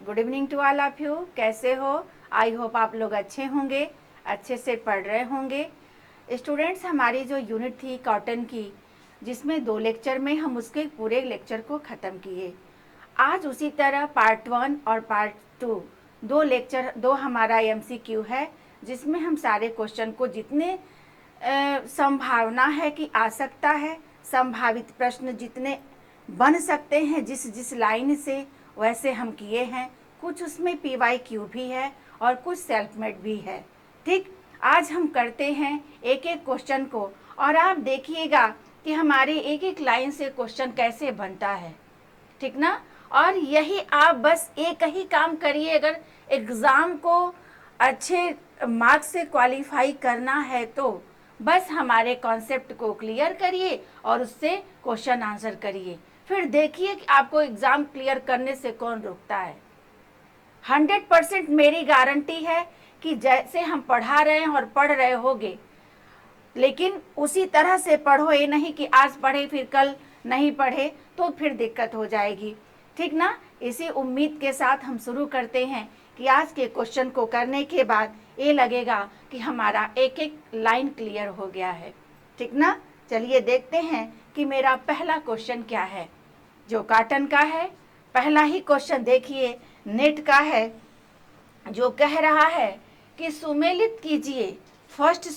Good evening to all of you. कैसे हो? I hope आप लोग अच्छे होंगे, अच्छे से पढ़ रहे होंगे। स्टूडेंट्स, हमारी जो यूनिट थी कॉटन की, जिसमें 2 लेक्चर में हम उसके पूरे लेक्चर को ख़त्म किए। आज उसी तरह पार्ट 1 और पार्ट 2 दो लेक्चर, दो हमारा MCQ है, जिसमें हम सारे क्वेश्चन को जितने संभावना है कि आ सकता है, संभावित प्रश्न जितने बन सकते हैं जिस जिस लाइन से, वैसे हम किए हैं। कुछ उसमें PYQ भी है और कुछ सेल्फ मेड भी है। ठीक, आज हम करते हैं एक एक क्वेश्चन को, और आप देखिएगा कि हमारे एक एक लाइन से क्वेश्चन कैसे बनता है। ठीक ना? और यही आप बस एक ही काम करिए। अगर एग्ज़ाम को अच्छे मार्क्स से क्वालिफाई करना है तो बस हमारे कॉन्सेप्ट को क्लियर करिए और उससे क्वेश्चन आंसर करिए। फिर देखिए कि आपको एग्ज़ाम क्लियर करने से कौन रोकता है। 100% मेरी गारंटी है कि जैसे हम पढ़ा रहे हैं और पढ़ रहे होगे, लेकिन उसी तरह से पढ़ो। ये नहीं कि आज पढ़े फिर कल नहीं पढ़े, तो फिर दिक्कत हो जाएगी। ठीक ना? इसी उम्मीद के साथ हम शुरू करते हैं कि आज के क्वेश्चन को करने के बाद ये लगेगा कि हमारा एक एक लाइन क्लियर हो गया है। ठीक ना? चलिए देखते हैं कि मेरा पहला क्वेश्चन क्या है, जो कॉटन का है। पहला ही क्वेश्चन देखिए, नेट का है, जो कह रहा है कि सुमेलित कीजिए फर्स्ट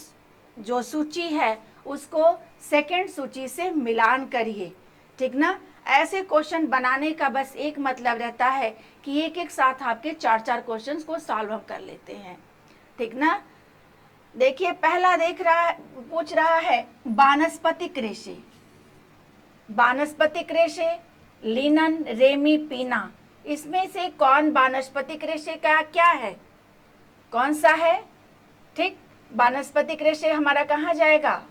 जो सूची है उसको सेकंड सूची से मिलान करिए। ठीक ना? ऐसे क्वेश्चन बनाने का बस एक मतलब रहता है कि एक एक साथ आपके 4-4 क्वेश्चंस को सॉल्व हम कर लेते हैं। ठीक ना? देखिए, पहला पूछ रहा है वानस्पतिक रेशे। वानस्पतिक रेशे, लिनन, रेमी, पीना, इसमें से कौन वानस्पतिक रेशे का क्या है, कौन सा है? ठीक, वानस्पतिक रेशे हमारा कहाँ जाएगा?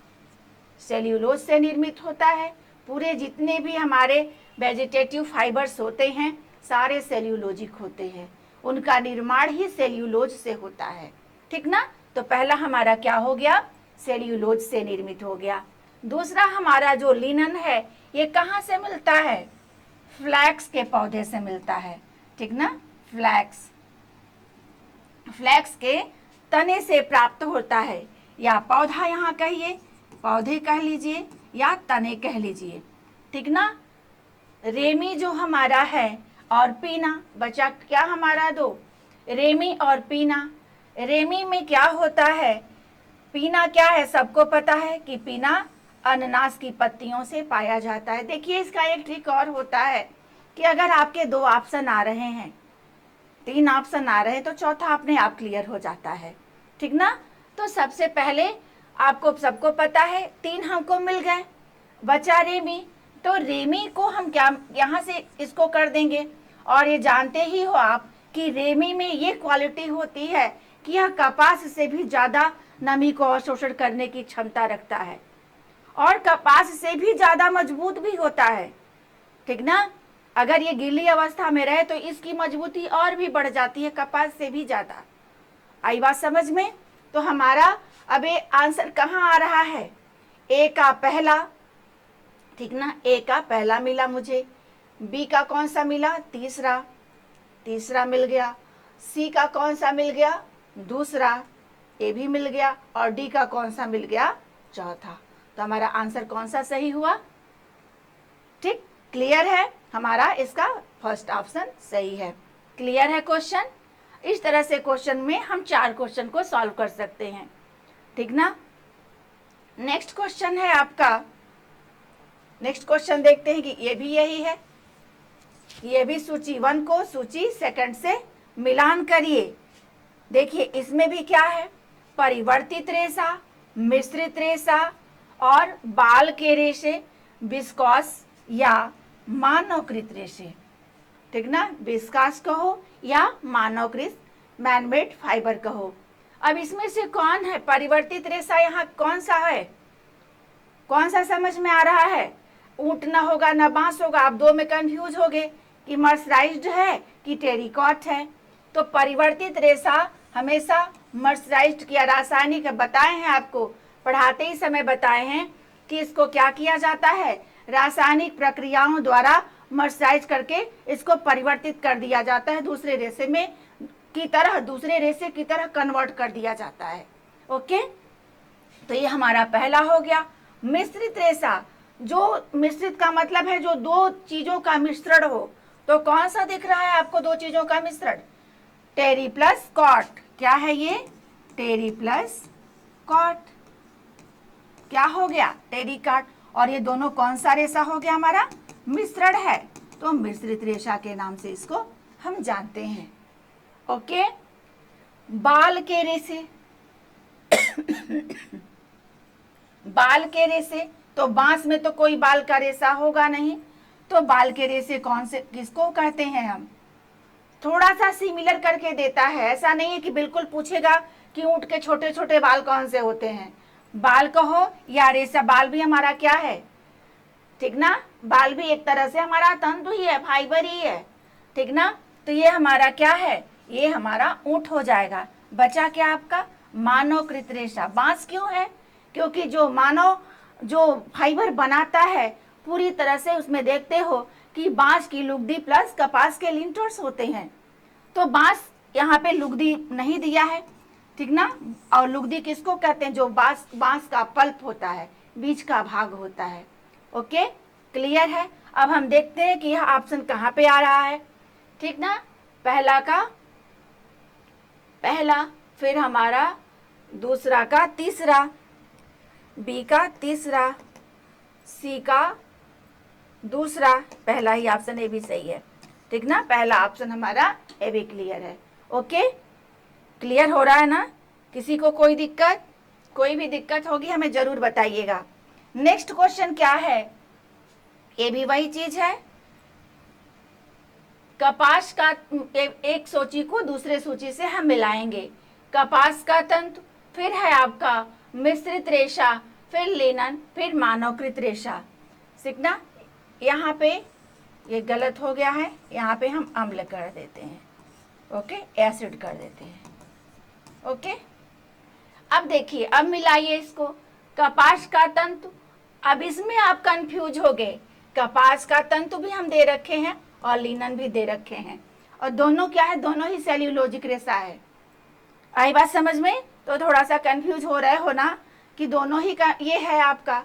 सेल्यूलोज से निर्मित होता है। पूरे जितने भी हमारे वेजिटेटिव फाइबर्स होते हैं सारे सेल्यूलोजिक होते हैं, उनका निर्माण ही सेल्यूलोज से होता है। ठीक ना? तो पहला हमारा क्या हो गया? सेल्यूलोज से निर्मित हो गया। दूसरा हमारा जो लिनन है, ये कहाँ से मिलता है? फ्लैक्स के पौधे से मिलता है। ठीक ना? फ्लैक्स के तने से प्राप्त होता है, या पौधा यहाँ कहिए, पौधे कह लीजिए या तने कह लीजिए। ठीक ना? रेमी जो हमारा है और पीना, बचा क्या हमारा? 2, रेमी और पीना। रेमी में क्या होता है? पीना क्या है? सबको पता है कि पीना अनानास की पत्तियों से पाया जाता है। देखिए, इसका एक ट्रिक और होता है कि अगर आपके 2 ऑप्शन आ रहे हैं, 3 ऑप्शन आ रहे हैं, तो चौथा अपने आप क्लियर हो जाता है। ठीक ना? तो सबसे पहले आपको सबको पता है 3 हमको मिल गए, बचा रेमी। तो रेमी को हम क्या यहाँ से इसको कर देंगे। और ये जानते ही हो आप कि रेमी में ये क्वालिटी होती है कि यह कपास से भी ज़्यादा नमी को अवशोषण करने की क्षमता रखता है और कपास से भी ज़्यादा मजबूत भी होता है। ठीक ना? अगर ये गीली अवस्था में रहे तो इसकी मजबूती और भी बढ़ जाती है, कपास से भी ज़्यादा। आई बात समझ में? तो हमारा अब ये आंसर कहाँ आ रहा है? ए का पहला। ठीक ना? ए का पहला मिला मुझे। बी का कौन सा मिला? तीसरा मिल गया। सी का कौन सा मिल गया? दूसरा। ए भी मिल गया। और डी का कौन सा मिल गया? चौथा। तो हमारा आंसर कौन सा सही हुआ? ठीक, क्लियर है? हमारा इसका फर्स्ट ऑप्शन सही है। क्लियर है क्वेश्चन? इस तरह से क्वेश्चन में हम 4 क्वेश्चन को सॉल्व कर सकते हैं। ठीक ना? नेक्स्ट क्वेश्चन है आपका। नेक्स्ट क्वेश्चन देखते हैं कि ये भी यही है। ये भी सूची 1 को सूची सेकंड से मिलान करिए। देखिए, इसमें भी क्या है? परिवर्तित रेशा, मिश्रित रेशा और बाल के रेशे, विस्कॉस या मानवकृत रेशे। ठीक ना? विस्कास कहो या मानवकृत मैनमेड फाइबर कहो। अब इसमें से कौन है परिवर्तित रेशा? यहाँ कौन सा है? कौन सा समझ में आ रहा है? ऊंट ना होगा ना बांस होगा। आप 2 में कंफ्यूज हो गए कि मर्सराइज्ड है कि टेरिकॉट है। तो परिवर्तित रेशा हमेशा मर्सराइज्ड किया। रासायनिक बताए हैं आपको, पढ़ाते ही समय बताए हैं कि इसको क्या किया जाता है? रासायनिक प्रक्रियाओं द्वारा मर्सराइज करके इसको परिवर्तित कर दिया जाता है, दूसरे रेशे में की तरह, दूसरे रेशे की तरह कन्वर्ट कर दिया जाता है। ओके, तो ये हमारा पहला हो गया। मिश्रित रेशा, जो मिश्रित का मतलब है जो दो चीजों का मिश्रण हो, तो कौन सा दिख रहा है आपको दो चीजों का मिश्रण? टेरी प्लस कॉट। क्या है ये? टेरी प्लस कॉट। क्या हो गया? टेरी कॉट। और ये दोनों कौन सा रेशा हो गया? हमारा मिश्रण है, तो मिश्रित रेशा के नाम से इसको हम जानते हैं। ओके, बाल के रेशे बाल के रेशे, तो बांस में तो कोई बाल का रेशा होगा नहीं, तो बाल के रेशे कौन से, किसको कहते हैं हम? थोड़ा सा सिमिलर करके देता है, ऐसा नहीं है कि बिल्कुल पूछेगा कि ऊंट के छोटे छोटे बाल कौन से होते हैं। बाल कहो या रेशा, बाल भी हमारा क्या है, ठीक ना? बाल भी एक तरह से हमारा तंतु ही है, फाइबर ही है, ठीक ना? तो ये हमारा क्या है? ये हमारा ऊंट हो जाएगा। बचा क्या आपका? मानवकृत रेशा। बांस क्यों है? क्योंकि जो मानव जो फाइबर बनाता है पूरी तरह से, उसमें देखते हो कि बांस की लुगदी प्लस कपास के लिंटर्स होते हैं, तो बांस यहाँ पे लुगदी नहीं दिया है, ठीक ना? और लुगदी किसको कहते हैं? जो बांस का पल्प होता है, बीच का भाग होता है। ओके, क्लियर है? अब हम देखते हैं कि यह ऑप्शन कहाँ पे आ रहा है, ठीक ना? पहला का पहला, फिर हमारा दूसरा का तीसरा, बी का तीसरा, सी का दूसरा, पहला ही ऑप्शन ए भी सही है, ठीक ना? पहला ऑप्शन हमारा ए भी क्लियर है। ओके, क्लियर हो रहा है ना? किसी को कोई दिक्कत? कोई भी दिक्कत होगी हमें जरूर बताइएगा। नेक्स्ट क्वेश्चन क्या है? ये भी वही चीज है, कपास का एक सूची को दूसरे सूची से हम मिलाएंगे। कपास का तंतु, फिर है आपका मिश्रित रेशा, फिर लिनन, फिर मानवकृत रेशा, सीखना। यहाँ पे ये गलत हो गया है, यहाँ पे हम अम्ल कर देते हैं, ओके, एसिड कर देते हैं। ओके, अब देखिए, अब मिलाइए इसको, कपास का तंतु। अब इसमें आप कंफ्यूज हो गए, कपास का तंतु भी हम दे रखे हैं और लिनन भी दे रखे हैं, और दोनों क्या है? दोनों ही सेल्यूलोजिक रेशा है। आई बात समझ में? तो थोड़ा सा कंफ्यूज हो रहे हो ना कि दोनों ही का ये है आपका।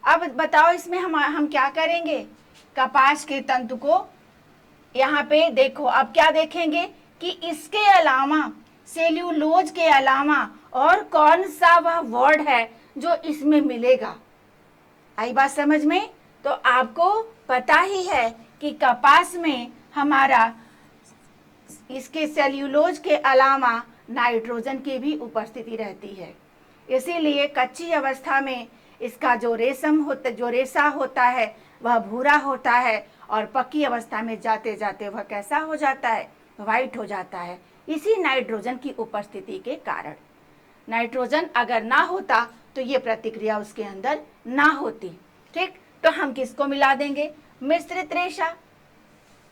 अब बताओ इसमें हम क्या करेंगे? कपास के तंतु को यहाँ पे देखो, अब क्या देखेंगे कि इसके अलावा, सेल्यूलोज के अलावा और कौन सा वह वर्ड है जो इसमें मिलेगा। आई बात समझ में? तो आपको पता ही है कि कपास में हमारा इसके सेल्यूलोज के अलावा नाइट्रोजन की भी उपस्थिति रहती है, इसीलिए कच्ची अवस्था में इसका जो रेशा होता है वह भूरा होता है, और पक्की अवस्था में जाते जाते वह कैसा हो जाता है? वाइट हो जाता है, इसी नाइट्रोजन की उपस्थिति के कारण। नाइट्रोजन अगर ना होता तो ये प्रतिक्रिया उसके अंदर ना होती, ठीक? तो हम किसको मिला देंगे? मिश्रित रेशा।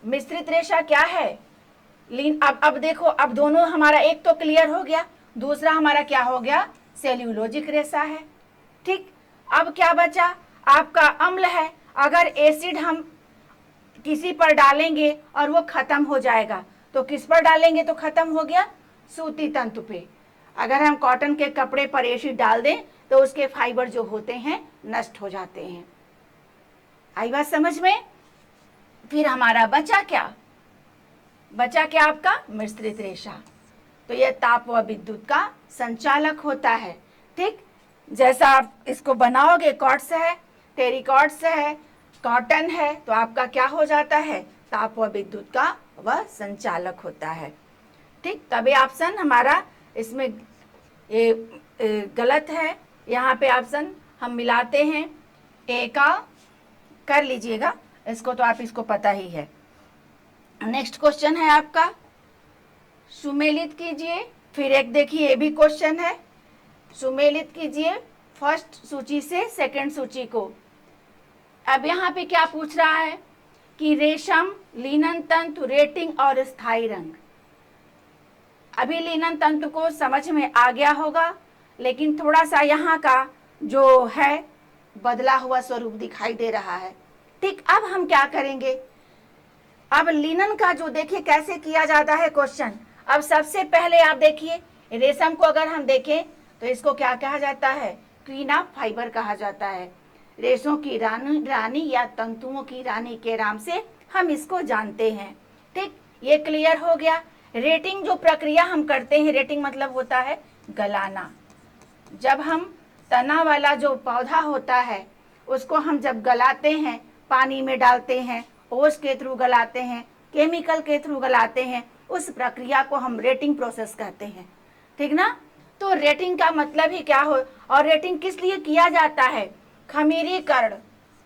मिश्रित रेशा क्या है? अब देखो, अब दोनों हमारा एक तो क्लियर हो गया, दूसरा हमारा क्या हो गया? सेल्यूलोजिक रेशा है, ठीक। अब क्या बचा? आपका अम्ल है। अगर एसिड हम किसी पर डालेंगे और वो खत्म हो जाएगा, तो किस पर डालेंगे तो खत्म हो गया? सूती तंतु पे। अगर हम कॉटन के कपड़े पर एसिड डाल दें तो उसके फाइबर जो होते हैं नष्ट हो जाते हैं। आई बात समझ में? फिर हमारा बचा क्या? बचा क्या आपका? मिश्रित रेशा। तो यह ताप व विद्युत का संचालक होता है, ठीक। जैसा आप इसको बनाओगे, कॉर्ड्स है, टेरिकॉर्ड्स है, कॉटन है, तो आपका क्या हो जाता है? ताप व विद्युत का वह संचालक होता है, ठीक। तभी ऑप्शन हमारा इसमें ये गलत है। यहाँ पे ऑप्शन हम मिलाते हैं, ए का कर लीजिएगा इसको, तो आप इसको पता ही है। नेक्स्ट क्वेश्चन है आपका, सुमेलित कीजिए। फिर एक देखिए, ये भी क्वेश्चन है, सुमेलित कीजिए फर्स्ट सूची से सेकंड सूची को। अब यहाँ पे क्या पूछ रहा है कि रेशम, लिनन तंतु, रेटिंग और स्थायी रंग। अभी लिनन तंतु को समझ में आ गया होगा, लेकिन थोड़ा सा यहाँ का जो है बदला हुआ स्वरूप दिखाई दे रहा है, ठीक। अब हम क्या करेंगे अब लिनन का जो देखिए कैसे किया जाता है क्वेश्चन। अब सबसे पहले आप देखिए रेशम को अगर हम देखें तो इसको क्या कहा जाता है, क्वीन ऑफ फाइबर कहा जाता है। रेशों की रानी या तंतुओं की रानी के नाम से हम इसको जानते हैं। ठीक, ये क्लियर हो गया। रेटिंग जो प्रक्रिया हम करते हैं, रेटिंग मतलब होता है गलाना। जब हम तना वाला जो पौधा होता है उसको हम जब गलाते हैं, पानी में डालते हैं, ओस के थ्रू गलाते हैं, केमिकल के थ्रू गलाते हैं, उस प्रक्रिया को हम रेटिंग प्रोसेस कहते हैं। ठीक ना। तो रेटिंग का मतलब ही क्या हो, और रेटिंग किस लिए किया जाता है, खमीरीकरण,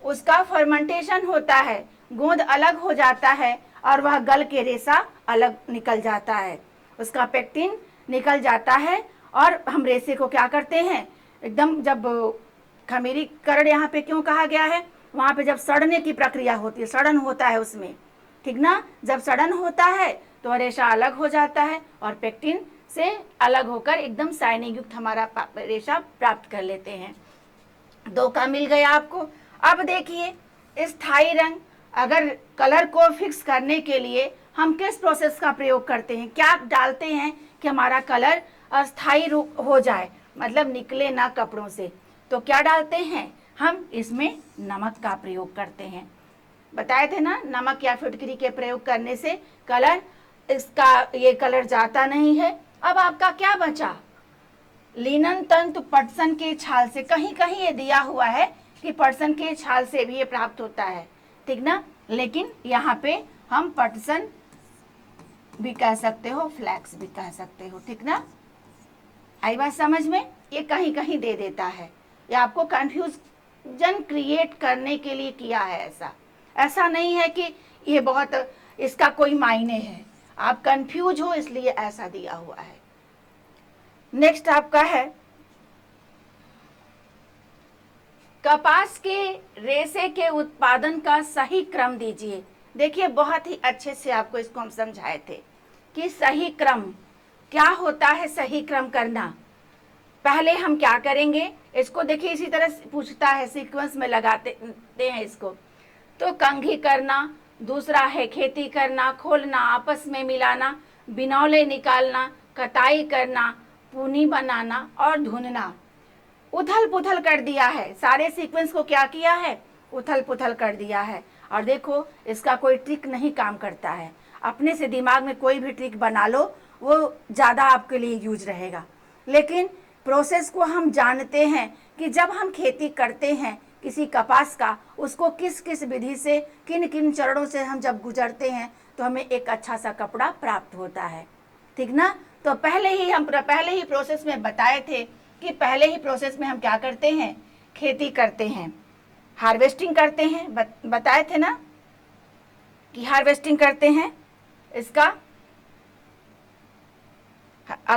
उसका फर्मेंटेशन होता है, गोंद अलग हो जाता है और वह गल के रेशा अलग निकल जाता है, उसका पेक्टिन निकल जाता है और हम रेशे को क्या करते हैं एकदम, जब खमीरीकरण यहाँ पे क्यों कहा गया है, वहाँ पे जब सड़ने की प्रक्रिया होती है, सड़न होता है उसमें, ठीक ना। जब सड़न होता है तो रेशा अलग हो जाता है और पेक्टिन से अलग होकर एकदम शाइनिंग युक्त हमारा रेशा प्राप्त कर लेते हैं। दो का मिल गया आपको। अब देखिए स्थायी रंग, अगर कलर को फिक्स करने के लिए हम किस प्रोसेस का प्रयोग करते हैं, क्या डालते हैं कि हमारा कलर अस्थायी रूप हो जाए, मतलब निकले ना कपड़ों से, तो क्या डालते हैं हम इसमें नमक का प्रयोग करते हैं। बताए थे ना, नमक या फिटकरी के प्रयोग करने से कलर, इसका ये कलर जाता नहीं है। अब आपका क्या बचा, लिनन तंतु पटसन के छाल से, कहीं कहीं ये दिया हुआ है कि पटसन के छाल से भी ये प्राप्त होता है, ठीक ना, लेकिन यहाँ पे हम पटसन भी कह सकते हो, फ्लैक्स भी कह सकते हो, ठीक ना। आई बात समझ में, ये कहीं कहीं दे देता है, ये आपको कंफ्यूजन क्रिएट करने के लिए किया है। ऐसा नहीं है कि ये बहुत इसका कोई मायने है, आप कंफ्यूज हो इसलिए ऐसा दिया हुआ है। नेक्स्ट आपका है कपास के रेशे के उत्पादन का सही क्रम दीजिए। देखिए बहुत ही अच्छे से आपको इसको हम समझाए थे कि सही क्रम क्या होता है, सही क्रम करना। पहले हम क्या करेंगे, इसको देखिए इसी तरह पूछता है, सीक्वेंस में लगाते हैं इसको। तो कंघी करना, दूसरा है खेती करना, खोलना, आपस में मिलाना, बिनौले निकालना, कटाई करना, पूनी बनाना और धुनना। उथल पुथल कर दिया है, सारे सीक्वेंस को क्या किया है, उथल पुथल कर दिया है। और देखो इसका कोई ट्रिक नहीं काम करता है, अपने से दिमाग में कोई भी ट्रिक बना लो, वो ज़्यादा आपके लिए यूज रहेगा। लेकिन प्रोसेस को हम जानते हैं कि जब हम खेती करते हैं किसी कपास का, उसको किस किस विधि से, किन किन चरणों से हम जब गुजरते हैं तो हमें एक अच्छा सा कपड़ा प्राप्त होता है, ठीक ना। तो पहले ही प्रोसेस में बताए थे कि पहले ही प्रोसेस में हम क्या करते हैं, खेती करते हैं, हार्वेस्टिंग करते हैं, बताए थे ना कि हार्वेस्टिंग करते हैं इसका।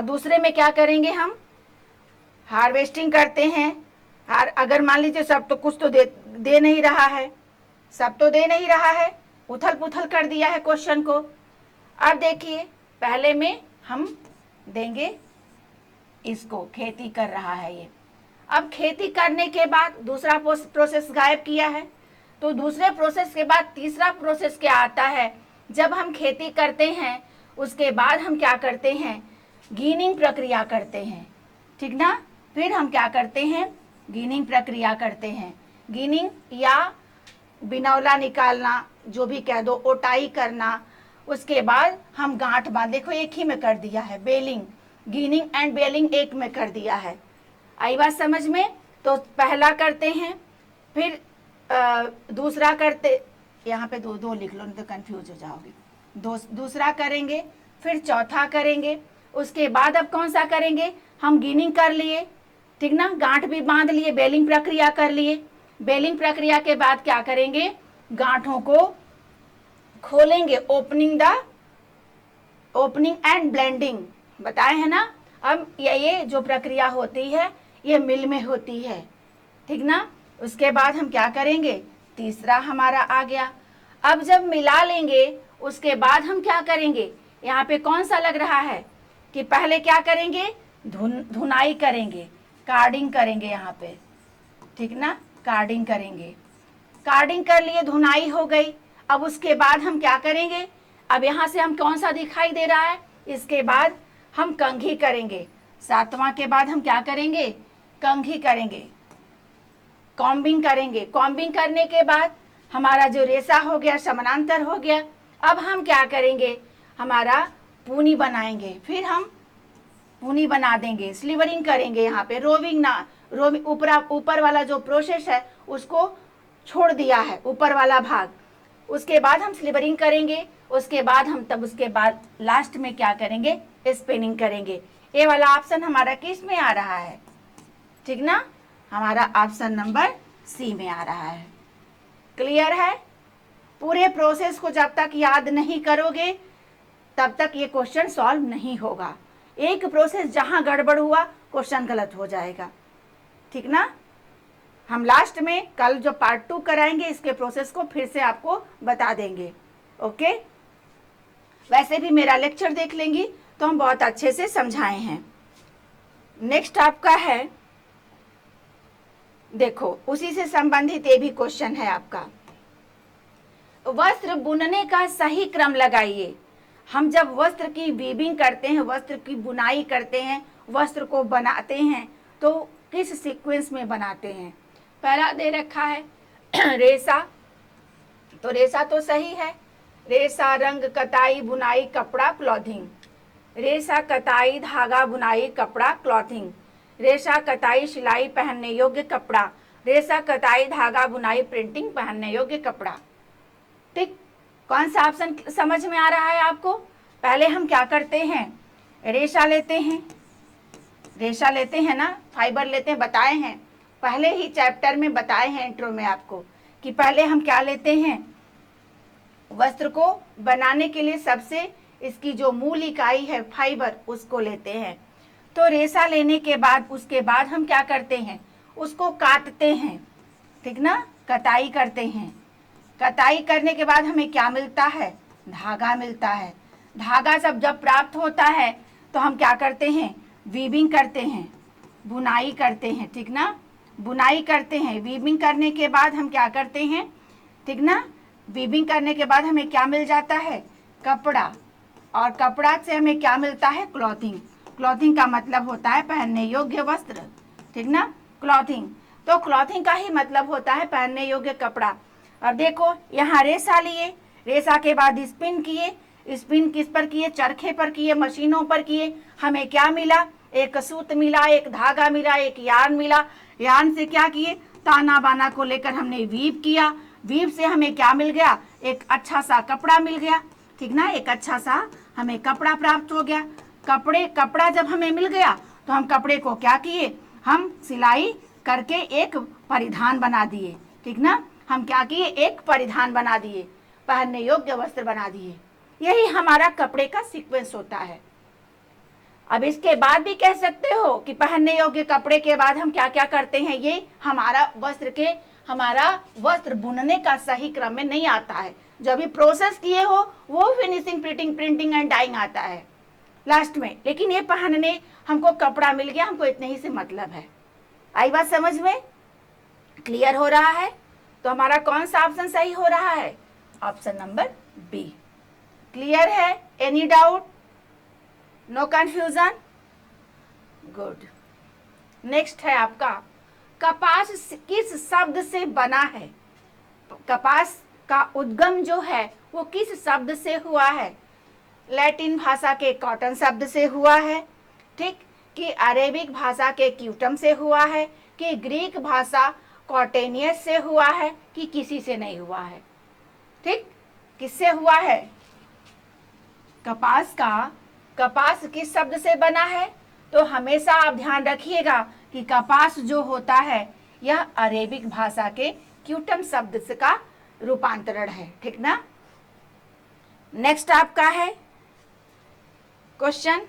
दूसरे में क्या करेंगे, हम हार्वेस्टिंग करते हैं। अगर मान लीजिए सब तो कुछ तो दे नहीं रहा है, सब तो दे नहीं रहा है, उथल पुथल कर दिया है क्वेश्चन को। अब देखिए पहले में हम देंगे इसको, खेती कर रहा है ये। अब खेती करने के बाद दूसरा प्रोसेस गायब किया है, तो दूसरे प्रोसेस के बाद तीसरा प्रोसेस क्या आता है, जब हम खेती करते हैं उसके बाद हम क्या करते हैं, गीनिंग प्रक्रिया करते हैं, ठीक ना। फिर हम क्या करते हैं, गीनिंग प्रक्रिया करते हैं। गीनिंग या बिनौला निकालना, जो भी कह दो, ओटाई करना। उसके बाद हम गांठ बांध, देखो एक ही में कर दिया है, बेलिंग, गीनिंग एंड बेलिंग एक में कर दिया है। आई बात समझ में। तो पहला करते हैं, फिर दूसरा करते, यहाँ पे दो लिख लो नहीं तो कंफ्यूज हो जाओगे। दूसरा करेंगे, फिर चौथा करेंगे, उसके बाद अब कौन सा करेंगे, हम गीनिंग कर लिए, ठीक ना, गांठ भी बांध लिए, बेलिंग प्रक्रिया कर लिए। बेलिंग प्रक्रिया के बाद क्या करेंगे, गांठों को खोलेंगे, ओपनिंग एंड ब्लेंडिंग बताए हैं ना। अब ये जो प्रक्रिया होती है ये मिल में होती है, ठीक ना। उसके बाद हम क्या करेंगे, तीसरा हमारा आ गया। अब जब मिला लेंगे उसके बाद हम क्या करेंगे, यहाँ पे कौन सा लग रहा है कि पहले क्या करेंगे, धुनाई करेंगे, कार्डिंग करेंगे यहाँ पे, ठीक ना, कार्डिंग करेंगे। कार्डिंग कर लिए, धुनाई हो गई। अब उसके बाद हम क्या करेंगे, अब यहाँ से हम कौन सा दिखाई दे रहा है, इसके बाद हम कंघी करेंगे। 7वां के बाद हम क्या करेंगे, कंघी करेंगे, कॉम्बिंग करेंगे। कॉम्बिंग करने के बाद हमारा जो रेसा हो गया समानांतर हो गया। अब हम क्या करेंगे, हमारा पूनी बनाएंगे, फिर हम पूनी बना देंगे, स्लीवरिंग करेंगे। यहाँ पे रोविंग ना, रोविंग ऊपर वाला जो प्रोसेस है उसको छोड़ दिया है, ऊपर वाला भाग। उसके बाद हम स्लीवरिंग करेंगे, उसके बाद हम तब उसके बाद लास्ट में क्या करेंगे, स्पिनिंग करेंगे। ये वाला ऑप्शन हमारा किस में आ रहा है, ठीक ना, हमारा ऑप्शन नंबर सी में आ रहा है। क्लियर है। पूरे प्रोसेस को जब तक याद नहीं करोगे तब तक ये क्वेश्चन सॉल्व नहीं होगा। एक प्रोसेस जहां गड़बड़ हुआ क्वेश्चन गलत हो जाएगा, ठीक ना। हम लास्ट में कल जो पार्ट 2 कराएंगे इसके प्रोसेस को फिर से आपको बता देंगे। ओके, वैसे भी मेरा लेक्चर देख लेंगी तो हम बहुत अच्छे से समझाए हैं। नेक्स्ट आपका है, देखो उसी से संबंधित ये भी क्वेश्चन है आपका, वस्त्र बुनने का सही क्रम लगाइए। हम जब वस्त्र की वीविंग करते हैं, वस्त्र की बुनाई करते हैं, वस्त्र को बनाते हैं तो किस सीक्वेंस में बनाते हैं। पहला दे रखा है रेसा, तो रेसा तो सही है, रेसा रंग कताई बुनाई कपड़ा क्लॉथिंग, रेसा कताई धागा बुनाई कपड़ा क्लॉथिंग, रेशा कताई सिलाई पहनने योग्य कपड़ा, रेशा कताई धागा बुनाई प्रिंटिंग पहनने योग्य कपड़ा। ठीक, कौन सा ऑप्शन समझ में आ रहा है आपको। पहले हम क्या करते हैं, रेशा लेते हैं, रेशा लेते हैं ना, फाइबर लेते हैं, बताए हैं पहले ही चैप्टर में, बताए हैं इंट्रो में आपको कि पहले हम क्या लेते हैं, वस्त्र को बनाने के लिए सबसे इसकी जो मूल इकाई है फाइबर उसको लेते हैं। तो रेशा लेने के बाद उसके बाद हम क्या करते हैं, उसको काटते हैं, ठीक ना, कताई करते हैं। कताई करने के बाद हमें क्या मिलता है, धागा मिलता है। धागा जब प्राप्त होता है तो हम क्या करते हैं, वीविंग करते हैं, बुनाई करते हैं, ठीक ना, बुनाई करते हैं। वीविंग करने के बाद हम क्या करते हैं, ठीक ना, वीविंग करने के बाद हमें क्या मिल जाता है, कपड़ा, और कपड़ा से हमें क्या मिलता है, क्लॉथिंग। क्लॉथिंग का मतलब होता है पहनने योग्य वस्त्र, ठीक ना, क्लॉथिंग। तो क्लॉथिंग का ही मतलब होता है पहनने योग्य कपड़ा। अब देखो यहाँ रेशा लिए, रेशा के बाद स्पिन किए, स्पिन किस पर किए, चरखे पर किए, मशीनों पर किए। हमें क्या मिला, एक सूत मिला, एक धागा मिला, एक यार्न मिला। यार्न से क्या किए, ताना बाना को लेकर हमने वीव किया, वीव से हमें क्या मिल गया, एक अच्छा सा कपड़ा मिल गया, ठीक ना, एक अच्छा सा हमें कपड़ा प्राप्त हो गया। कपड़ा जब हमें मिल गया तो हम कपड़े को क्या किए, हम सिलाई करके एक परिधान बना दिए, ठीक ना, हम क्या किए, एक परिधान बना दिए, पहनने योग्य वस्त्र बना दिए। यही हमारा कपड़े का सीक्वेंस होता है। अब इसके बाद भी कह सकते हो कि पहनने योग्य कपड़े के बाद हम क्या क्या करते हैं, ये हमारा वस्त्र बुनने का सही क्रम में नहीं आता है। जो भी प्रोसेस किए हो वो फिनिशिंग, प्रिंटिंग एंड डाइंग आता है लास्ट में। लेकिन ये पहनने, हमको कपड़ा मिल गया, हमको इतने ही से मतलब है। आई बात समझ में, क्लियर हो रहा है। तो हमारा कौन सा ऑप्शन सही हो रहा है, ऑप्शन नंबर बी। क्लियर है, any doubt, no confusion, good. Next है आपका, कपास किस शब्द से बना है। कपास का उद्गम जो है वो किस शब्द से हुआ है। लैटिन भाषा के कॉटन शब्द से हुआ है, ठीक, कि अरेबिक भाषा के क्यूटम से हुआ है, कि ग्रीक भाषा कॉटेनियस से हुआ है, कि किसी से नहीं हुआ है। ठीक, किससे हुआ है, कपास किस शब्द से बना है। तो हमेशा आप ध्यान रखिएगा कि कपास जो होता है यह अरेबिक भाषा के क्यूटम शब्द का रूपांतरण है, ठीक ना। नेक्स्ट आपका है क्वेश्चन,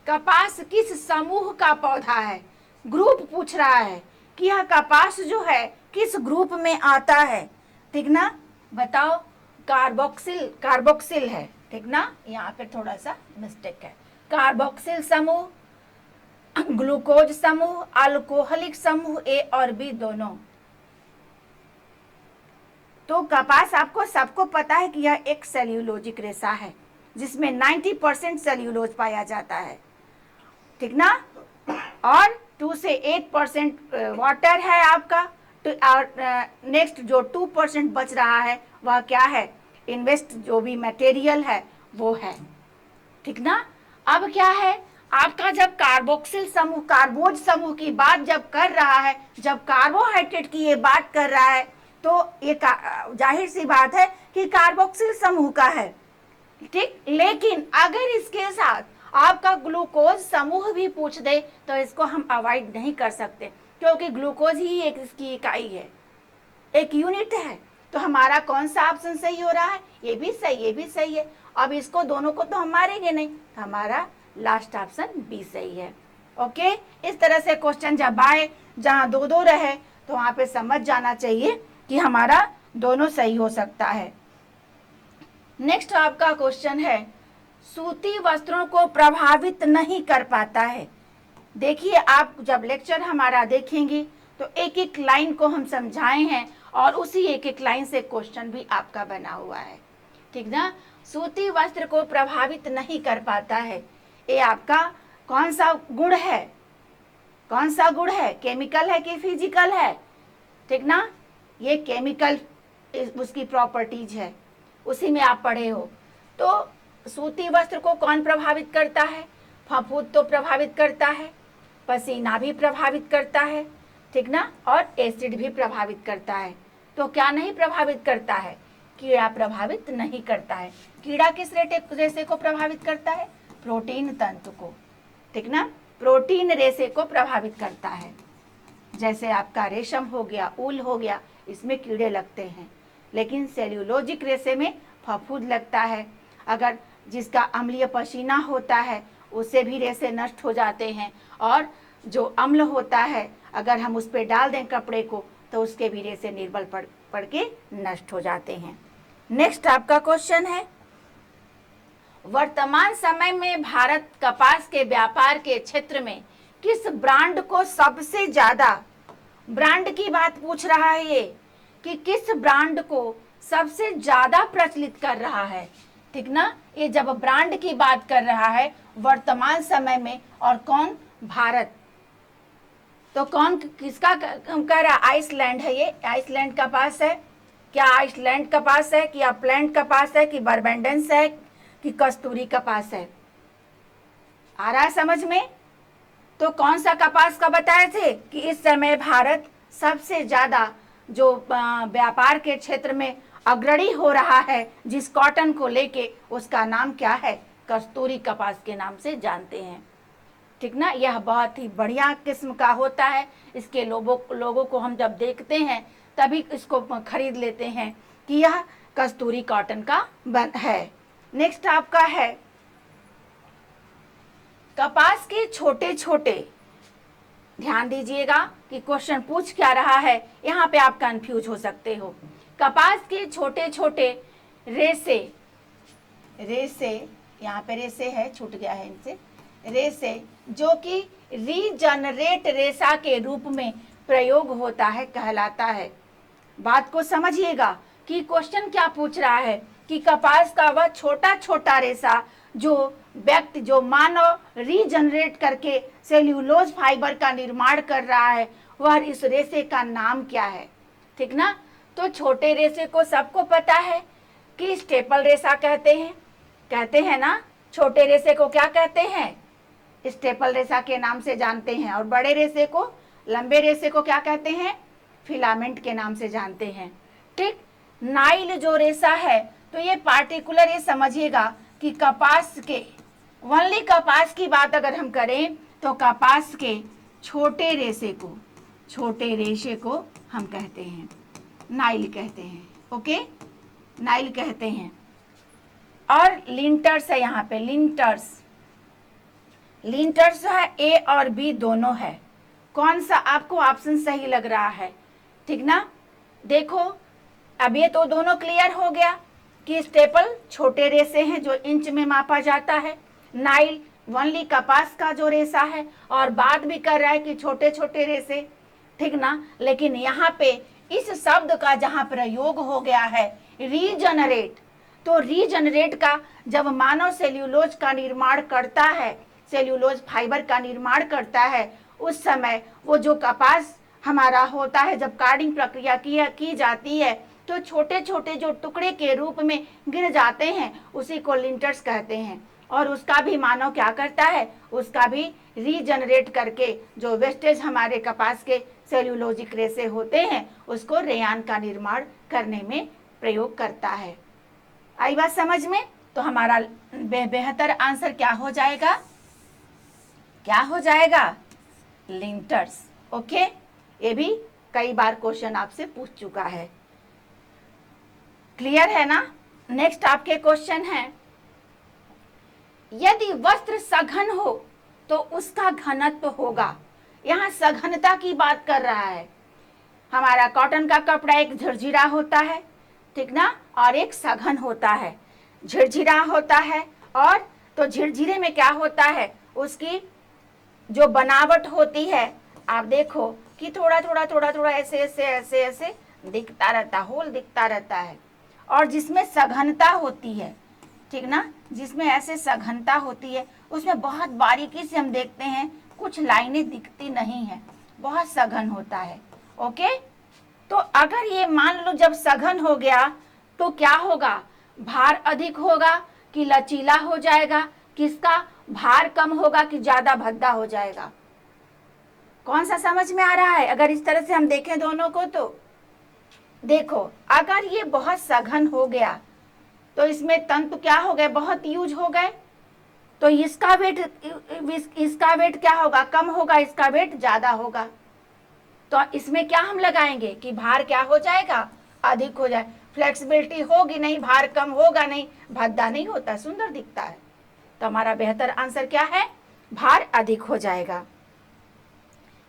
कपास किस समूह का पौधा है। ग्रुप पूछ रहा है कि यह कपास जो है किस ग्रुप में आता है, ठीक ना, बताओ। कार्बोक्सिल है, ठीक ना, यहाँ पे थोड़ा सा मिस्टेक है। कार्बोक्सिल समूह, ग्लूकोज समूह, अल्कोहलिक समूह, ए और बी दोनों। तो कपास आपको सबको पता है कि यह एक सेल्यूलोजिक रेशा है जिसमें 90% सेल्यूलोज पाया जाता है, ठीक ना। और 2 से 8% वाटर है आपका। तो नेक्स्ट जो 2% बच रहा है वह क्या है, इन्वेस्ट जो भी मटेरियल है वो है, ठीक ना। अब क्या है आपका, जब कार्बोक्सिल समूह, कार्बोज समूह की बात जब कर रहा है, जब कार्बोहाइड्रेट की ये बात कर रहा है, तो ये जाहिर सी बात है कि कार्बोक्सिल समूह का है, ठीक। लेकिन अगर इसके साथ आपका ग्लूकोज समूह भी पूछ दे तो इसको हम अवॉइड नहीं कर सकते, क्योंकि ग्लूकोज ही एक इसकी इकाई है, एक यूनिट है। तो हमारा कौन सा ऑप्शन सही हो रहा है, ये भी सही, ये भी सही है। अब इसको दोनों को तो हम मारेंगे नहीं, हमारा लास्ट ऑप्शन बी सही है। ओके, इस तरह से क्वेश्चन जब आए जहां 2-2 रहे तो वहां पे समझ जाना चाहिए कि हमारा दोनों सही हो सकता है। नेक्स्ट आपका क्वेश्चन है, सूती वस्त्रों को प्रभावित नहीं कर पाता है। देखिए, आप जब लेक्चर हमारा देखेंगे तो एक एक लाइन को हम समझाए हैं और उसी एक एक लाइन से क्वेश्चन भी आपका बना हुआ है, ठीक ना। सूती वस्त्र को प्रभावित नहीं कर पाता है, ये आपका कौन सा गुण है, कौन सा गुण है, केमिकल है कि फिजिकल है, ठीक ना। ये केमिकल उसकी प्रॉपर्टीज है, उसी में आप पढ़े हो। तो सूती वस्त्र को कौन प्रभावित करता है, फफूंद तो प्रभावित करता है, पसीना भी प्रभावित करता है, ठीक ना, और एसिड भी प्रभावित करता है। तो क्या नहीं प्रभावित करता है, कीड़ा प्रभावित नहीं करता है। कीड़ा किस रेशे को प्रभावित करता है, प्रोटीन तंतु को, ठीक ना, प्रोटीन रेशे को प्रभावित करता है। जैसे आपका रेशम हो गया, ऊल हो गया, इसमें कीड़े लगते हैं, लेकिन सेल्यूलोजिक रेशे में फफूंद लगता है। अगर जिसका अम्लीय पसीना होता है उससे भी रेशे नष्ट हो जाते हैं, और जो अम्ल होता है अगर हम उस पर डाल दें कपड़े को तो उसके भी रेशे निर्बल पड़ के नष्ट हो जाते हैं। नेक्स्ट आपका क्वेश्चन है, वर्तमान समय में भारत कपास के व्यापार के क्षेत्र में किस ब्रांड को सबसे ज्यादा, ब्रांड की बात पूछ रहा है ये, कि किस ब्रांड को सबसे ज्यादा प्रचलित कर रहा है, ठीक ना। ये जब ब्रांड की बात कर रहा है वर्तमान समय में, और कौन, भारत, तो कौन किसका कह रहा, आइसलैंड है, ये आइसलैंड कपास है। क्या आइसलैंड कपास है कि अपलैंड कपास है कि बर्बेंडेंस है कि कस्तूरी कपास है, आ रहा है समझ में। तो कौन सा कपास का बताए थे कि इस समय भारत सबसे ज्यादा जो व्यापार के क्षेत्र में अग्रणी हो रहा है जिस कॉटन को लेके, उसका नाम क्या है, कस्तूरी कपास के नाम से जानते हैं, ठीक ना। यह बहुत ही बढ़िया किस्म का होता है, इसके लोगों को हम जब देखते हैं तभी इसको खरीद लेते हैं कि यह कस्तूरी कॉटन का है। नेक्स्ट आपका है, कपास के छोटे छोटे, ध्यान दीजिएगा कि क्वेश्चन पूछ क्या रहा है, यहाँ पे आप कंफ्यूज हो सकते हो। कपास के छोटे छोटे रेशे, यहाँ पे रेशे है, छूट गया है इनसे, रेशे जो कि रीजनरेट रेशा के रूप में प्रयोग होता है, कहलाता है। बात को समझिएगा कि क्वेश्चन क्या पूछ रहा है कि कपास का वह छोटा छोटा रेशा जो व्यक्ति, जो मानव रीजनरेट करके सेल्यूलोज फाइबर का निर्माण कर रहा है, वह इस रेशे का नाम क्या है, ठीक ना। तो छोटे रेशे को सबको पता है कि स्टेपल रेशा कहते हैं ना। छोटे रेशे को क्या कहते हैं, स्टेपल रेशा के नाम से जानते हैं, और बड़े रेशे को, लंबे रेशे को क्या कहते हैं, फिलामेंट के नाम से जानते हैं, ठीक। नाइल जो रेशा है, तो ये पार्टिकुलर ये समझिएगा कि कपास के, ओनली कपास की बात अगर हम करें तो कपास के छोटे रेशे को हम कहते हैं, नाइल कहते हैं, ओके, नाइल कहते हैं। और लिंटर्स है, यहाँ पे लिंटर्स है, ए और बी दोनों है। कौन सा आपको ऑप्शन सही लग रहा है, ठीक ना। देखो, अब ये तो दोनों क्लियर हो गया कि स्टेपल छोटे रेशे हैं जो इंच में मापा जाता है, नाइल ओनली कपास का जो रेशा है, और बात भी कर रहा है कि छोटे छोटे रेशे, ठीक ना। लेकिन यहाँ पे इस शब्द का जहां प्रयोग हो गया है रीजनरेट, तो रीजनरेट का जब मानव सेल्यूलोज का निर्माण करता है, सेल्यूलोज फाइबर का निर्माण करता है, उस समय वो जो कपास हमारा होता है, जब कार्डिंग प्रक्रिया की जाती है तो छोटे छोटे जो टुकड़े के रूप में गिर जाते हैं, उसी को लिंटर्स कहते हैं। और उसका भी मानव क्या करता है, उसका भी रीजनरेट करके जो वेस्टेज हमारे कपास के सेल्यूलोजिक रेसे होते हैं, उसको रेयान का निर्माण करने में प्रयोग करता है। आई बात समझ में? तो हमारा बेहतर आंसर क्या हो जाएगा, क्या हो जाएगा, लिंटर्स। ओके, ये भी कई बार क्वेश्चन आपसे पूछ चुका है। क्लियर है ना? नेक्स्ट आपके क्वेश्चन है, यदि वस्त्र सघन हो तो उसका घनत्व होगा। यहाँ सघनता की बात कर रहा है। हमारा कॉटन का कपड़ा एक झिरझिरा होता है, ठीक ना, और एक सघन होता है। झिरझिरा होता है, और तो झिरझिरे में क्या होता है, उसकी जो बनावट होती है, आप देखो कि थोड़ा थोड़ा थोड़ा थोड़ा ऐसे ऐसे ऐसे ऐसे दिखता रहता, होल दिखता रहता है। और जिसमें सघनता होती है, ठीक ना, जिसमें ऐसे सघनता होती है, उसमें बहुत बारीकी से हम देखते हैं, कुछ लाइनें दिखती नहीं है, बहुत सघन होता है। ओके, तो अगर ये मान लो जब सघन हो गया तो क्या होगा, भार अधिक होगा कि लचीला हो जाएगा, किसका भार कम होगा कि ज्यादा भद्दा हो जाएगा? कौन सा समझ में आ रहा है? अगर इस तरह से हम देखें दोनों को तो देखो, अगर ये बहुत सघन हो गया तो इसमें तंतु क्या हो गए, बहुत यूज हो गए, तो इसका वेट क्या होगा, कम होगा, इसका वेट ज्यादा होगा। तो इसमें क्या हम लगाएंगे कि भार क्या हो जाएगा, अधिक हो जाए। फ्लेक्सिबिलिटी होगी नहीं, भार कम होगा नहीं, भद्दा नहीं होता, सुंदर दिखता है। तो हमारा बेहतर आंसर क्या है, भार अधिक हो जाएगा।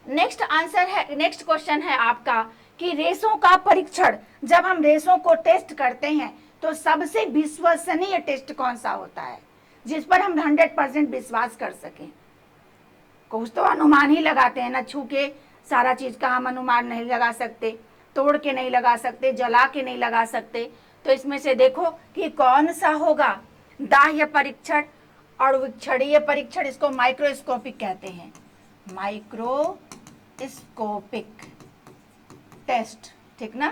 नेक्स्ट आंसर है, नेक्स्ट क्वेश्चन है आपका कि रेशों का परीक्षण, जब हम रेशों को टेस्ट करते हैं तो सबसे विश्वसनीय टेस्ट कौन सा होता है, जिस पर हम 100% विश्वास कर सकें? कुछ तो अनुमान ही लगाते हैं ना, छू के सारा चीज का हम अनुमान नहीं लगा सकते, तोड़ के नहीं लगा सकते, जला के नहीं लगा सकते। तो इसमें से देखो कि कौन सा होगा, दाह्य परीक्षण और विक्षणीय परीक्षण, इसको माइक्रोस्कोपिक कहते हैं, माइक्रोस्कोपिक टेस्ट, ठीक ना,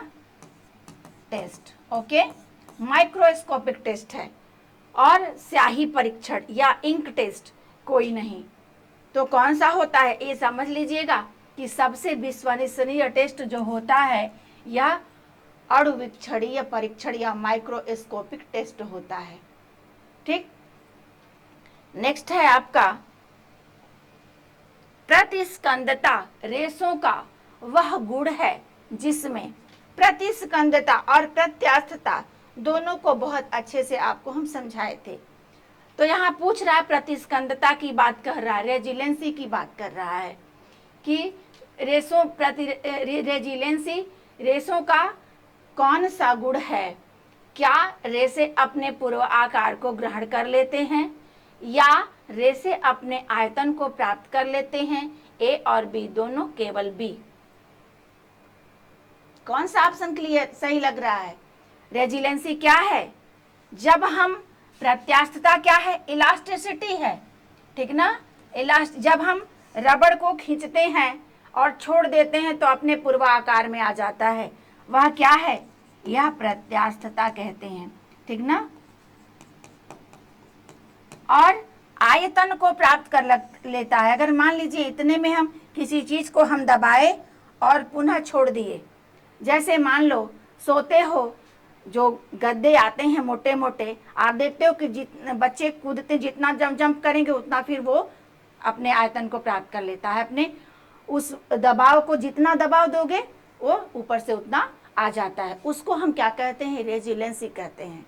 टेस्ट। ओके, माइक्रोस्कोपिक टेस्ट है। और स्याही परीक्षण या इंक टेस्ट कोई नहीं। तो कौन सा होता है ये समझ लीजिएगा कि सबसे विश्वसनीय टेस्ट जो होता है यह अणुविक्षणीय परीक्षण या माइक्रोस्कोपिक टेस्ट होता है। ठीक, नेक्स्ट है आपका प्रतिस्कंदता रेशों का वह गुण है जिसमें प्रतिस्कंदता और प्रत्यास्थता दोनों को बहुत अच्छे से आपको हम समझाए थे। तो यहाँ पूछ रहा है, प्रतिस्कंदता की बात कर रहा है, रेजिलेंसी की बात कर रहा है कि रेशों रेजिलेंसी रेशों का कौन सा गुण है, क्या रेशे अपने पूर्व आकार को ग्रहण कर लेते हैं या रेशे अपने आयतन को प्राप्त कर लेते हैं, ए और बी दोनों, केवल बी। कौन सा ऑप्शन क्लियर सही लग रहा है? रेजिलेंसी क्या है, जब हम, प्रत्यास्थता क्या है, इलास्टिसिटी है, ठीक ना, जब हम रबड़ को खींचते हैं और छोड़ देते हैं तो अपने पूर्व आकार में आ जाता है, वह क्या है, यह प्रत्यास्थता कहते हैं, ठीक ना। और आयतन को प्राप्त कर लेता है, अगर मान लीजिए इतने में हम किसी चीज को हम दबाए और पुनः छोड़ दिए, जैसे मान लो सोते हो, जो गद्दे आते हैं मोटे मोटे, आप देखते हो कि बच्चे कूदते जितना जंप करेंगे उतना फिर वो अपने आयतन को प्राप्त कर लेता है, अपने उस दबाव को जितना दबाव दोगे वो ऊपर से उतना आ जाता है, उसको हम क्या कहते हैं, रेजिलेंसी कहते हैं,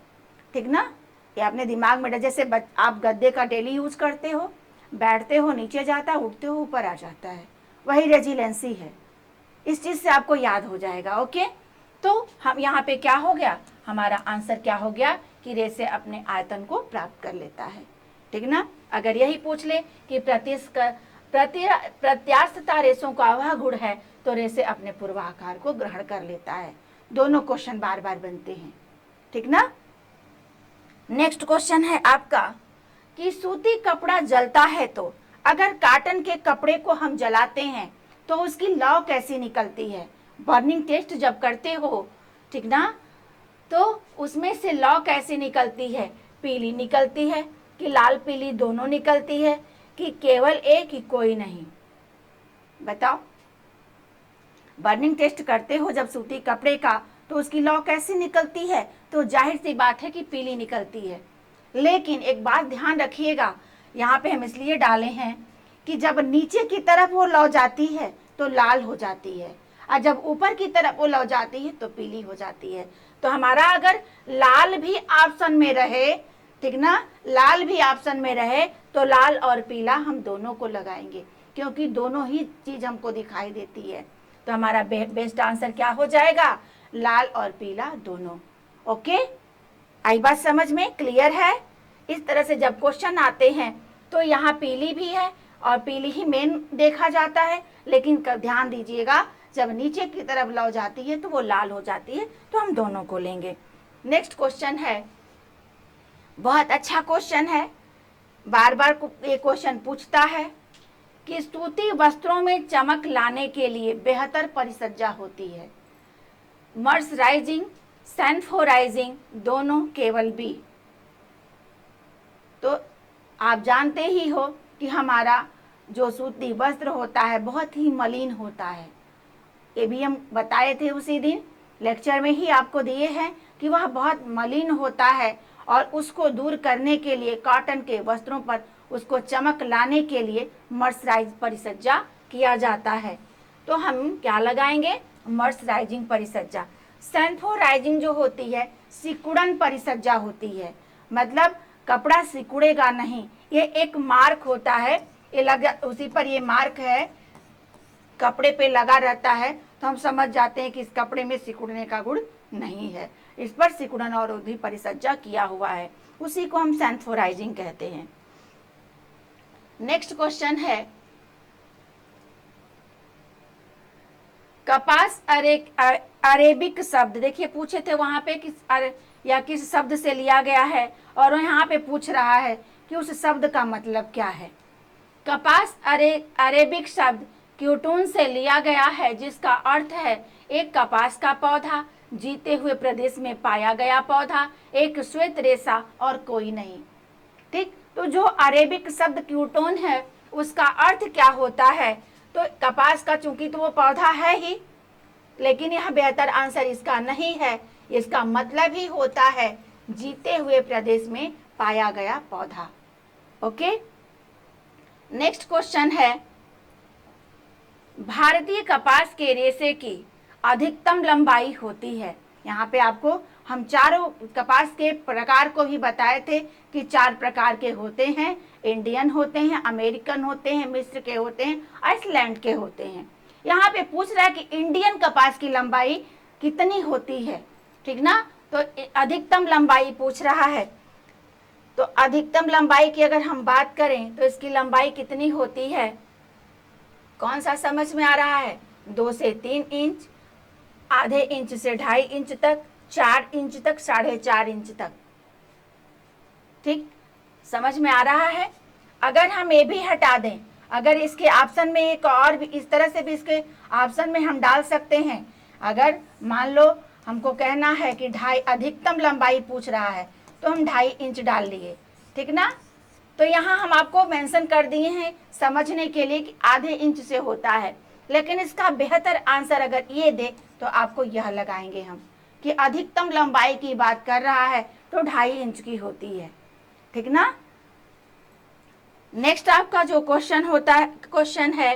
ठीक ना। ये अपने दिमाग में, जैसे आप गद्दे का डेली यूज करते हो, बैठते हो नीचे जाता है, उठते हो ऊपर आ जाता है, वही रेजिलेंसी है। इस चीज से आपको याद हो जाएगा। ओके, तो हम यहाँ पे क्या हो गया, हमारा आंसर क्या हो गया कि रेशे अपने आयतन को प्राप्त कर लेता है, ठीक ना। अगर यही पूछ ले कि प्रत्यास्थता रेशों का वह गुण है तो रेसे अपने पूर्वाकार को ग्रहण कर लेता है। दोनों क्वेश्चन बार बार बनते हैं, ठीक ना। नेक्स्ट क्वेश्चन है आपका कि सूती कपड़ा जलता है तो अगर कॉटन के कपड़े को हम जलाते हैं तो उसकी लौ कैसी निकलती है। बर्निंग टेस्ट जब करते हो, ठीक ना, तो उसमें से लौ कैसी निकलती है। पीली निकलती है कि लाल पीली दोनों निकलती है कि केवल एक ही कोई नहीं, बताओ। बर्निंग टेस्ट करते हो जब सूती कपड़े का तो उसकी लौ कैसी निकलती है, तो जाहिर सी बात है कि पीली निकलती है। लेकिन एक बात ध्यान रखिएगा, यहाँ पे हम इसलिए डाले हैं कि जब नीचे की तरफ वो लौ जाती है तो लाल हो जाती है, और जब ऊपर की तरफ वो लौ जाती है तो पीली हो जाती है। तो हमारा अगर लाल भी ऑप्शन में रहे, ठीक ना, लाल भी ऑप्शन में रहे तो लाल और पीला हम दोनों को लगाएंगे, क्योंकि दोनों ही चीज हमको दिखाई देती है। तो हमारा बेस्ट आंसर क्या हो जाएगा, लाल और पीला दोनों। ओके, आई बात समझ में, क्लियर है। इस तरह से जब क्वेश्चन आते हैं तो यहाँ पीली भी है और पीली ही मेन देखा जाता है, लेकिन ध्यान दीजिएगा जब नीचे की तरफ लौ जाती है तो वो लाल हो जाती है, तो हम दोनों को लेंगे। नेक्स्ट क्वेश्चन है, बहुत अच्छा क्वेश्चन है, बार बार ये क्वेश्चन पूछता है कि सूती वस्त्रों में चमक लाने के लिए बेहतर परिसज्जा होती है। मर्सराइजिंग, सैनफोराइजिंग, दोनों, केवल बी। तो आप जानते ही हो कि हमारा जो सूती वस्त्र होता है बहुत ही मलिन होता है। ये भी हम बताए थे उसी दिन लेक्चर में ही आपको दिए हैं कि वह बहुत मलिन होता है, और उसको दूर करने के लिए कॉटन के वस्त्रों पर उसको चमक लाने के लिए मर्सराइज परिसज्जा किया जाता है। तो हम क्या लगाएंगे, मर्सराइजिंग परिसज्जा। सैनफोराइजिंग जो होती है सिकुड़न परिसज्जा होती है, मतलब कपड़ा सिकुड़ेगा नहीं, ये एक मार्क होता है, ये लगा, उसी पर ये मार्क है, कपड़े पे लगा रहता है, तो हम समझ जाते हैं कि इस कपड़े में सिकुड़ने का गुण नहीं है, इस पर सिकुड़न और उधरी परिसज्जा किया हुआ है, उसी को हम सैनफोराइजिंग कहते हैं। नेक्स्ट क्वेश्चन है, कपास अरेबिक शब्द, देखिए पूछे थे वहां पे किस शब्द से लिया गया है, और यहाँ पे पूछ रहा है कि उस शब्द का मतलब क्या है। कपास अरेबिक शब्द क्यूटून से लिया गया है, जिसका अर्थ है एक कपास का पौधा, जीते हुए प्रदेश में पाया गया पौधा, एक श्वेत रेशा और कोई नहीं। ठीक, तो जो अरेबिक शब्द क्यूटोन है उसका अर्थ क्या होता है, तो कपास का, चूंकि तो वो पौधा है ही, लेकिन यह बेहतर आंसर इसका नहीं है, इसका मतलब ही होता है जीते हुए प्रदेश में पाया गया पौधा। ओके, नेक्स्ट क्वेश्चन है, भारतीय कपास के रेशे की अधिकतम लंबाई होती है। यहाँ पे आपको हम चारों कपास के प्रकार को ही बताए थे कि 4 प्रकार के होते हैं, इंडियन होते हैं, अमेरिकन होते हैं, मिस्र के होते हैं, आइसलैंड के होते हैं। यहाँ पे पूछ रहा है कि इंडियन कपास की लंबाई कितनी होती है, ठीक ना, तो अधिकतम लंबाई पूछ रहा है। तो अधिकतम लंबाई की अगर हम बात करें तो इसकी लंबाई कितनी होती है, कौन सा समझ में आ रहा है, 2 से 3 इंच, आधे इंच से 2.5 इंच तक, 4 इंच तक, 4.5 इंच तक। ठीक, समझ में आ रहा है। अगर हम ये भी हटा दें, अगर इसके ऑप्शन में एक और भी इस तरह से भी इसके ऑप्शन में हम डाल सकते हैं, अगर मान लो हमको कहना है कि 2.5 अधिकतम लंबाई पूछ रहा है तो हम 2.5 इंच डाल लिए, ठीक ना। तो यहाँ हम आपको मेंशन कर दिए हैं समझने के लिए कि आधे इंच से होता है, लेकिन इसका बेहतर आंसर अगर ये दे तो आपको यह लगाएंगे हम कि अधिकतम लंबाई की बात कर रहा है तो 2.5 इंच की होती है, ठीक ना। नेक्स्ट आपका जो क्वेश्चन है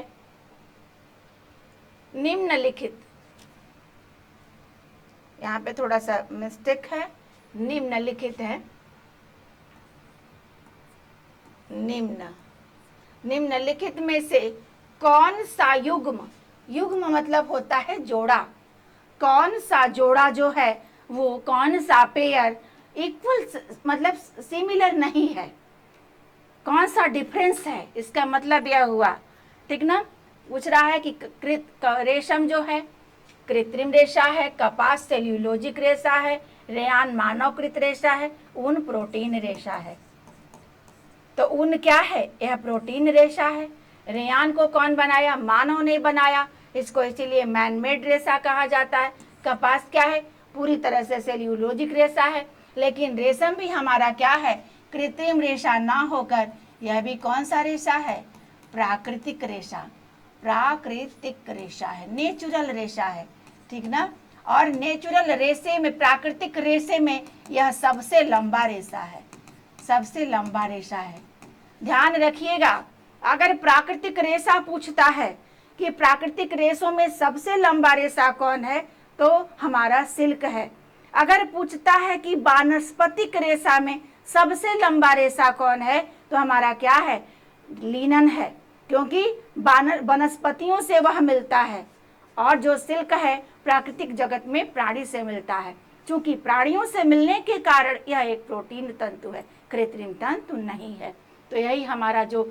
निम्नलिखित, यहाँ पे थोड़ा सा मिस्टेक है, निम्नलिखित है, निम्नलिखित में से कौन सा युग्म, युग्म मतलब होता है जोड़ा, कौन सा जोड़ा जो है वो, कौन सा पेयर इक्वल मतलब सिमिलर नहीं है, कौन सा डिफरेंस है, इसका मतलब यह हुआ, ठीक ना। पूछ रहा है कि रेशम जो है कृत्रिम रेशा है, कपास सेल्यूलोजिक रेशा है, रेयान मानवकृत रेशा है, ऊन प्रोटीन रेशा है। तो ऊन क्या है? यह प्रोटीन रेशा है। रेयान को कौन बनाया? मानव ने बनाया, इसको इसीलिए मैनमेड रेशा कहा जाता है। कपास क्या है? पूरी तरह से सेल्यूलोजिक रेशा है। लेकिन रेशम भी हमारा क्या है? कृत्रिम रेशा ना होकर यह भी कौन सा रेशा है? प्राकृतिक रेशा। प्राकृतिक रेशा है, नेचुरल रेशा है, ठीक ना। और नेचुरल रेशे में, प्राकृतिक रेशे में यह सबसे लंबा रेशा है, सबसे लंबा रेशा है। ध्यान रखिएगा, अगर प्राकृतिक रेशा पूछता है कि प्राकृतिक रेशों में सबसे लंबा रेशा कौन है, तो हमारा सिल्क है। अगर पूछता है कि वानस्पतिक रेशा में सबसे लंबा रेशा कौन है, तो हमारा क्या है? लिनन है, क्योंकि वनस्पतियों से वह मिलता है। और जो सिल्क है प्राकृतिक जगत में प्राणी से मिलता है। क्योंकि प्राणियों से मिलने के कारण यह एक प्रोटीन तंतु है, कृत्रिम तंतु नहीं है। तो यही हमारा जो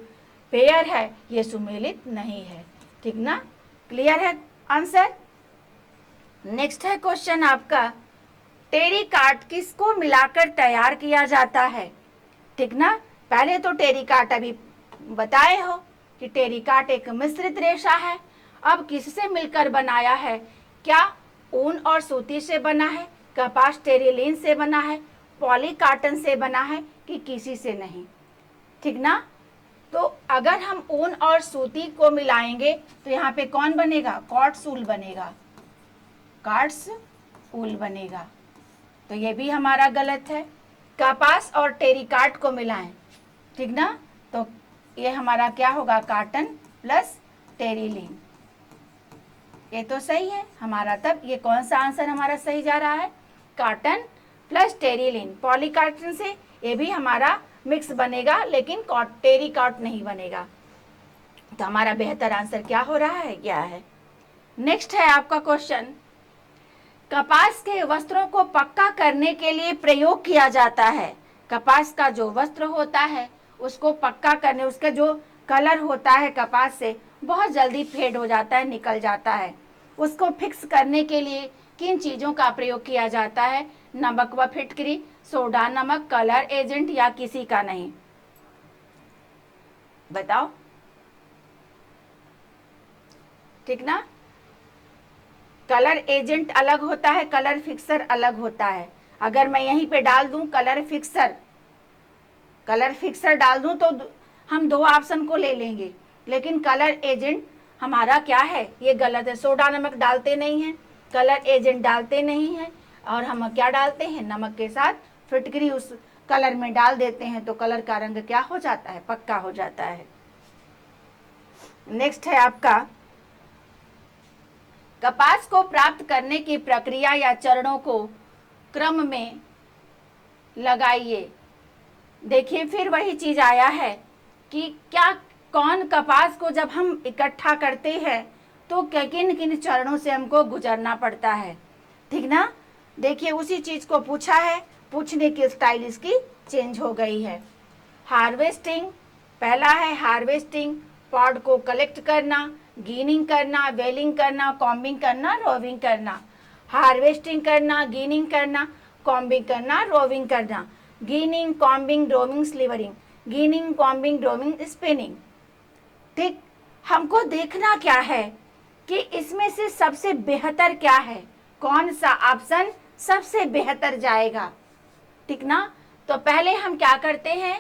पेयर है ये सुमेलित नहीं है, ठीक ना। क्लियर है आंसर? नेक्स्ट है क्वेश्चन आपका, टेरिकाट किसको मिलाकर तैयार किया जाता है? ठीक ना। पहले तो टेरिकाट अभी बताए हो कि टेरिकाट एक मिश्रित रेशा है। अब किससे मिलकर बनाया है? क्या ऊन और सूती से बना है, कपास टेरिलीन से बना है, पॉलीकाटन से बना है कि किसी से नहीं, ठीक ना। तो अगर हम ऊन और सूती को मिलाएंगे तो यहाँ पे कौन बनेगा? कॉट्स ऊल बनेगा, कॉट्स ऊल बनेगा। तो ये भी हमारा गलत है। कपास और टेरिकाट को मिलाएं, ठीक ना, तो ये हमारा क्या होगा? Cotton plus terylene. ये तो सही है हमारा। तब ये कौन सा आंसर हमारा सही जा रहा है? Cotton plus terylene. पॉलीकाटन से ये भी हमारा मिक्स बनेगा, लेकिन टेरिकाट नहीं बनेगा। तो हमारा बेहतर आंसर क्या हो रहा है? क्या है? नेक्स्ट है आपका क्वेश्चन, कपास के वस्त्रों को पक्का करने के लिए प्रयोग किया जाता है। कपास का जो वस्त्र होता है उसको पक्का करने, उसका जो कलर होता है कपास से बहुत जल्दी फेड हो जाता है, निकल जाता है। उसको फिक्स करने के लिए किन चीज़ों का प्रयोग किया जाता है? नमक व फिटकरी, सोडा नमक, कलर एजेंट या किसी का नहीं? बताओ, ठीक ना। कलर एजेंट अलग होता है, कलर फिक्सर अलग होता है। अगर मैं यहीं पे डाल दूं कलर फिक्सर डाल दूं तो हम दो ऑप्शन को ले लेंगे, लेकिन कलर एजेंट हमारा क्या है? ये गलत है। सोडा नमक डालते नहीं हैं, कलर एजेंट डालते नहीं हैं, और हम क्या डालते हैं? नमक के साथ फिटकरी उस कलर में डाल देते हैं, तो कलर का रंग क्या हो जाता है? पक्का हो जाता है। नेक्स्ट है आपका, कपास को प्राप्त करने की प्रक्रिया या चरणों को क्रम में लगाइए। देखिए फिर वही चीज आया है कि क्या कौन कपास को जब हम इकट्ठा करते हैं तो किन किन चरणों से हमको गुजरना पड़ता है, ठीक ना। देखिए उसी चीज को पूछा है, पूछने की स्टाइल इसकी चेंज हो गई है। हार्वेस्टिंग, पहला है हार्वेस्टिंग, पॉड को कलेक्ट करना, गीनिंग करना, वेलिंग करना, कॉम्बिंग करना, रोविंग करना। हार्वेस्टिंग करना, गीनिंग करना, कॉम्बिंग करना, रोविंग करना। Ginning, combing, drawing, slivering. Ginning, combing, drawing, spinning. ठीक, हमको देखना क्या है कि इसमें से सबसे बेहतर क्या है, कौन सा ऑप्शन सबसे बेहतर जाएगा, ठीक ना। तो पहले हम क्या करते हैं,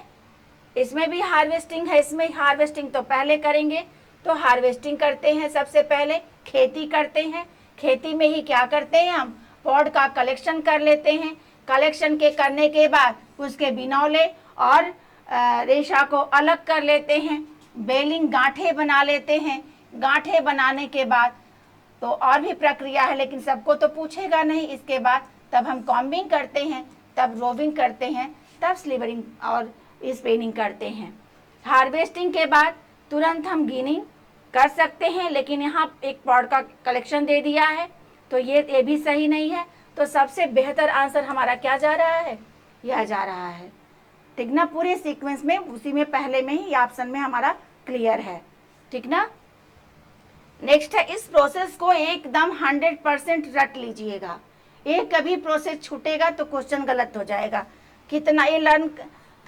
इसमें भी हार्वेस्टिंग है, इसमें हार्वेस्टिंग तो पहले करेंगे। तो हार्वेस्टिंग करते हैं सबसे पहले, खेती करते हैं। खेती में ही क्या करते हैं हम? पॉड का कलेक्शन कर लेते हैं। कलेक्शन के करने के बाद उसके बिनौले और रेशा को अलग कर लेते हैं। बेलिंग, गांठे बना लेते हैं। गांठे बनाने के बाद तो और भी प्रक्रिया है, लेकिन सबको तो पूछेगा नहीं। इसके बाद तब हम कॉम्बिंग करते हैं, तब रोविंग करते हैं, तब स्लीवरिंग और स्पिनिंग करते हैं। हार्वेस्टिंग के बाद तुरंत हम गीनिंग कर सकते हैं, लेकिन यहाँ एक पॉड का कलेक्शन दे दिया है तो ये भी सही नहीं है। तो सबसे बेहतर आंसर हमारा क्या जा रहा है? यह जा रहा है, ठीक ना। पूरे सीक्वेंस में उसी में पहले में ही ऑप्शन में हमारा क्लियर है, ठीक ना। नेक्स्ट है, इस प्रोसेस को एकदम 100% रट लीजिएगा। एक कभी प्रोसेस छूटेगा तो क्वेश्चन गलत हो जाएगा। कितना ये लर्न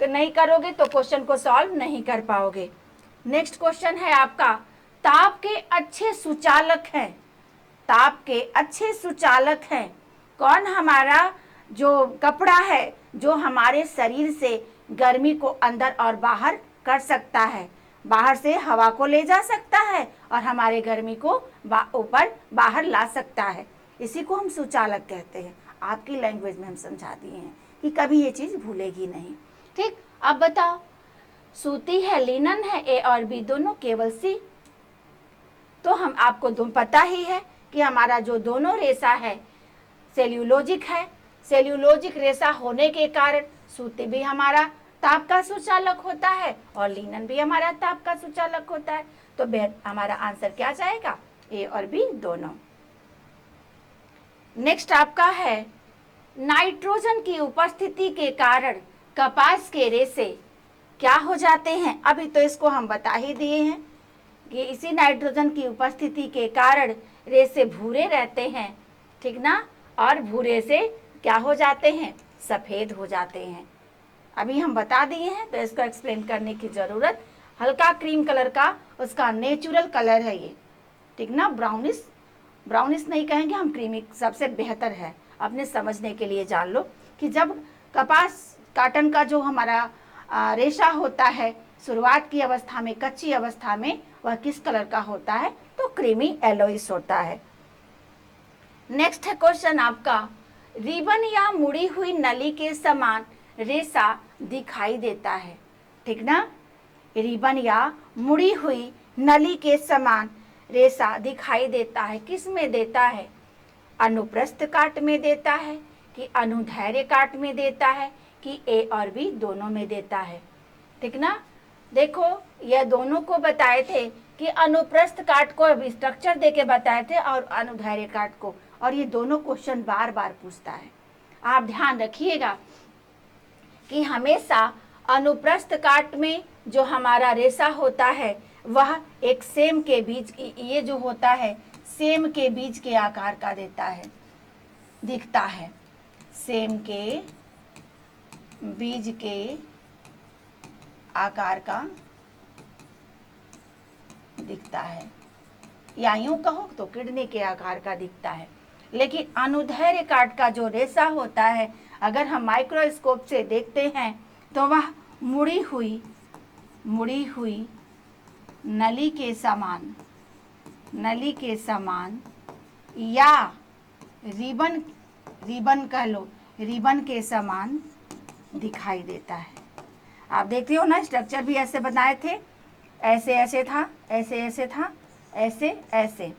नहीं करोगे तो क्वेश्चन को सॉल्व नहीं कर पाओगे। नेक्स्ट क्वेश्चन है आपका, ताप के अच्छे सुचालक हैं। ताप के अच्छे सुचालक हैं कौन? हमारा जो कपड़ा है जो हमारे शरीर से गर्मी को अंदर और बाहर कर सकता है, बाहर से हवा को ले जा सकता है और हमारे गर्मी को ऊपर बाहर ला सकता है। इसी को हम सुचालक कहते हैं। आपकी लैंग्वेज में हम समझा दिए हैं कि कभी ये चीज़ भूलेगी नहीं। ठीक, अब बताओ, सूती है, लिनन है, ए और बी दोनों, केवल सी। तो हम आपको पता ही है कि हमारा जो दोनों रेशा है सेल्यूलोजिक है। सेल्यूलोजिक रेशा होने के कारण सूती भी हमारा ताप का सुचालक होता है और लिनन भी हमारा ताप का सुचालक होता है। तो हमारा आंसर क्या जाएगा? ए और बी दोनों। नेक्स्ट आपका है, नाइट्रोजन की उपस्थिति के कारण कपास के रेशे क्या हो जाते हैं? अभी तो इसको हम बता ही दिए हैं कि इसी नाइट्रोजन की उपस्थिति के कारण रेशे भूरे रहते हैं, ठीक ना, और भूरे से क्या हो जाते हैं? सफ़ेद हो जाते हैं। अभी हम बता दिए हैं तो इसको एक्सप्लेन करने की ज़रूरत। हल्का क्रीम कलर का उसका नेचुरल कलर है ये, ठीक ना, ब्राउनिश, ब्राउनिश नहीं कहेंगे हम, क्रीमी सबसे बेहतर है। अपने समझने के लिए जान लो कि जब कपास काटन का जो हमारा रेशा होता है शुरुआत की अवस्था में, कच्ची अवस्था में, वह किस कलर का होता है? तो क्रीमी येलोइश होता है। नेक्स्ट है क्वेश्चन आपका, रिबन या मुड़ी हुई नली के समान रेशा दिखाई देता है, ठीक ना। रिबन या मुड़ी हुई नली के समान रेशा दिखाई देता है, किस में देता है? अनुप्रस्थ काट में देता है कि अनुदैर्घ्य काट में देता है कि ए और बी दोनों में देता है, ठीक ना। देखो यह दोनों को बताए थे कि अनुप्रस्थ काट को स्ट्रक्चर देके बताए थे और अनुदैर्घ्य काट को, और ये दोनों क्वेश्चन बार बार पूछता है। आप ध्यान रखिएगा कि हमेशा अनुप्रस्थ काट में जो हमारा रेशा होता है वह एक सेम के बीज, ये जो होता है सेम के बीज के आकार का देता है, दिखता है, सेम के बीज के आकार का दिखता है, या यूं कहो तो किडनी के आकार का दिखता है। लेकिन अनुदैर्घ्य काट का जो रेशा होता है, अगर हम माइक्रोस्कोप से देखते हैं तो वह मुड़ी हुई नली के समान या रिबन कह लो, रिबन के समान दिखाई देता है। आप देखते हो ना, स्ट्रक्चर भी ऐसे बनाए थे, ऐसे ऐसे था, ऐसे ऐसे था, ऐसे ऐसे,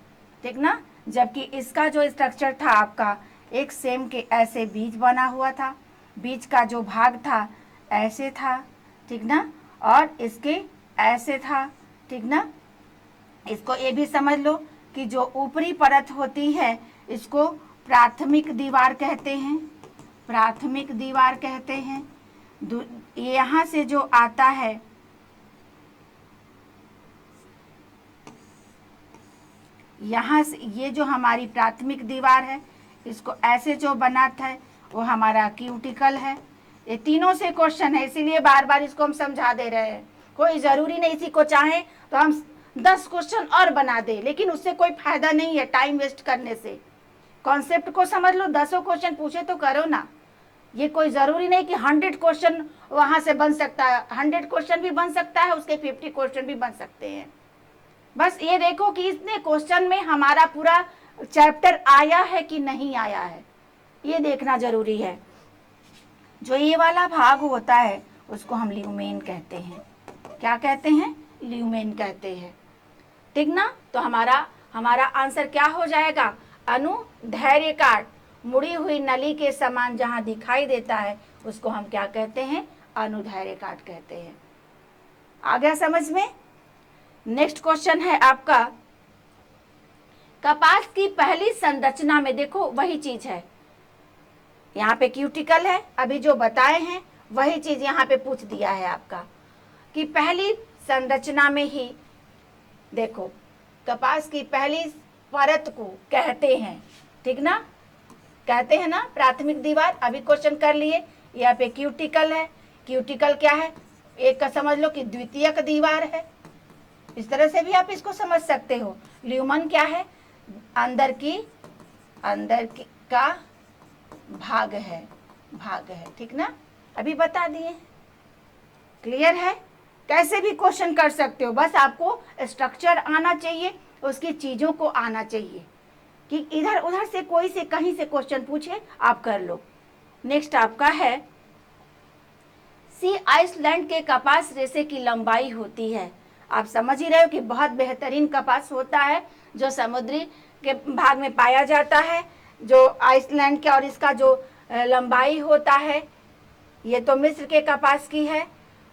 ठीक ना। जबकि इसका जो स्ट्रक्चर था आपका एक सेम के ऐसे बीज बना हुआ था, बीज का जो भाग था ऐसे था, ठीक ना, और इसके ऐसे था, ठीक ना। इसको ये भी समझ लो कि जो ऊपरी परत होती है इसको प्राथमिक दीवार कहते हैं, प्राथमिक दीवार कहते हैं। यहाँ से जो आता है, यहाँ से ये जो हमारी प्राथमिक दीवार है, इसको ऐसे जो बनाता है वो हमारा क्यूटिकल है। ये तीनों से क्वेश्चन है, इसीलिए बार बार इसको हम समझा दे रहे हैं। कोई ज़रूरी नहीं, इसी को चाहे तो हम 10 क्वेश्चन और बना दे, लेकिन उससे कोई फायदा नहीं है टाइम वेस्ट करने से। कॉन्सेप्ट को समझ लो, 10 क्वेश्चन पूछे तो करो ना। ये कोई ज़रूरी नहीं कि 100 क्वेश्चन वहाँ से बन सकता है, 100 क्वेश्चन भी बन सकता है, उसके 50 क्वेश्चन भी बन सकते हैं। बस ये देखो कि इतने क्वेश्चन में हमारा पूरा चैप्टर आया है कि नहीं आया है, ये देखना जरूरी है। जो ये वाला भाग होता है उसको हम ल्यूमेन कहते हैं। क्या कहते हैं? ल्यूमेन कहते हैं, ठीक ना। तो हमारा आंसर क्या हो जाएगा? अनुदैर्घ्य काट, मुड़ी हुई नली के समान जहां दिखाई देता है उसको हम क्या कहते हैं? अनुदैर्घ्य काट कहते हैं। आ गया समझ में? नेक्स्ट क्वेश्चन है आपका, कपास की पहली संरचना में, देखो वही चीज है, यहाँ पे क्यूटिकल है, अभी जो बताए हैं वही चीज यहाँ पे पूछ दिया है आपका कि पहली संरचना में ही देखो कपास की पहली परत को कहते हैं, ठीक ना, कहते हैं ना प्राथमिक दीवार। अभी क्वेश्चन कर लिए, यहाँ पे क्यूटिकल है, क्यूटिकल क्या है, एक का समझ लो कि द्वितीयक दीवार है, इस तरह से भी आप इसको समझ सकते हो। ल्यूमन क्या है, अंदर की का भाग है, ठीक ना, अभी बता दिए। क्लियर है, कैसे भी क्वेश्चन कर सकते हो, बस आपको स्ट्रक्चर आना चाहिए, उसकी चीजों को आना चाहिए कि इधर उधर से कोई से कहीं से क्वेश्चन पूछे आप कर लो। नेक्स्ट आपका है, सी आइसलैंड के कपास रेशे की लंबाई होती है। आप समझ ही रहे हो कि बहुत बेहतरीन कपास होता है जो समुद्री के भाग में पाया जाता है, जो आइसलैंड के, और इसका जो लंबाई होता है, ये तो मिस्र के कपास की है,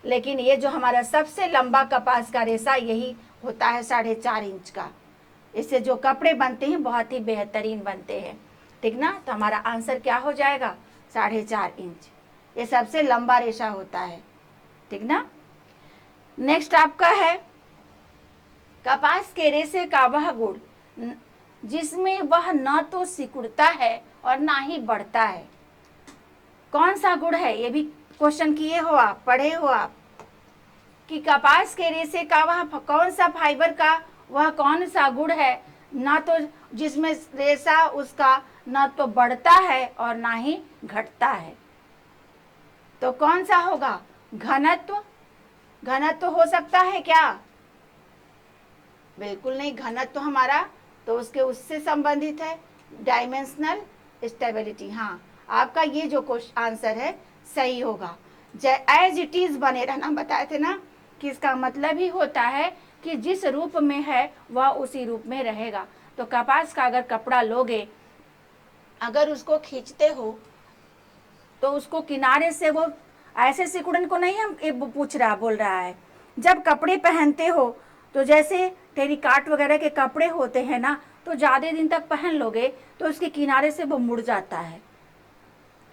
लेकिन ये जो हमारा सबसे लंबा कपास का रेशा यही होता है 4.5 इंच का। इससे जो कपड़े बनते हैं बहुत ही बेहतरीन बनते हैं, ठीक ना। तो हमारा आंसर क्या हो जाएगा, 4.5 इंच, ये सबसे लंबा रेशा होता है, ठीक ना। नेक्स्ट आपका है, कपास के रेशे का वह गुण जिसमें वह न तो सिकुड़ता है और ना ही बढ़ता है। कौन सा गुण है, ये भी क्वेश्चन किए हो आप, पढ़े हो आप कि कपास के रेशे का वह कौन सा फाइबर का वह कौन सा गुण है, ना तो जिसमें रेशा उसका ना तो बढ़ता है और ना ही घटता है। तो कौन सा होगा, घनत्व। घनत्व हो सकता है क्या, बिल्कुल नहीं, घनत्व हमारा तो उससे संबंधित है, डायमेंशनल स्टेबिलिटी। हाँ, आपका ये जो क्वेश्चन आंसर है सही होगा। एज इट इज बने रहना, बताए थे ना कि इसका मतलब ही होता है कि जिस रूप में है वह उसी रूप में रहेगा। तो कपास का अगर कपड़ा लोगे, अगर उसको खींचते हो तो उसको किनारे से वो ऐसे सिकुड़न को नहीं हम बोल रहा है। जब कपड़े पहनते हो तो जैसे टेरिकॉट वगैरह के कपड़े होते हैं ना, तो ज़्यादा दिन तक पहन लोगे तो उसके किनारे से वो मुड़ जाता है,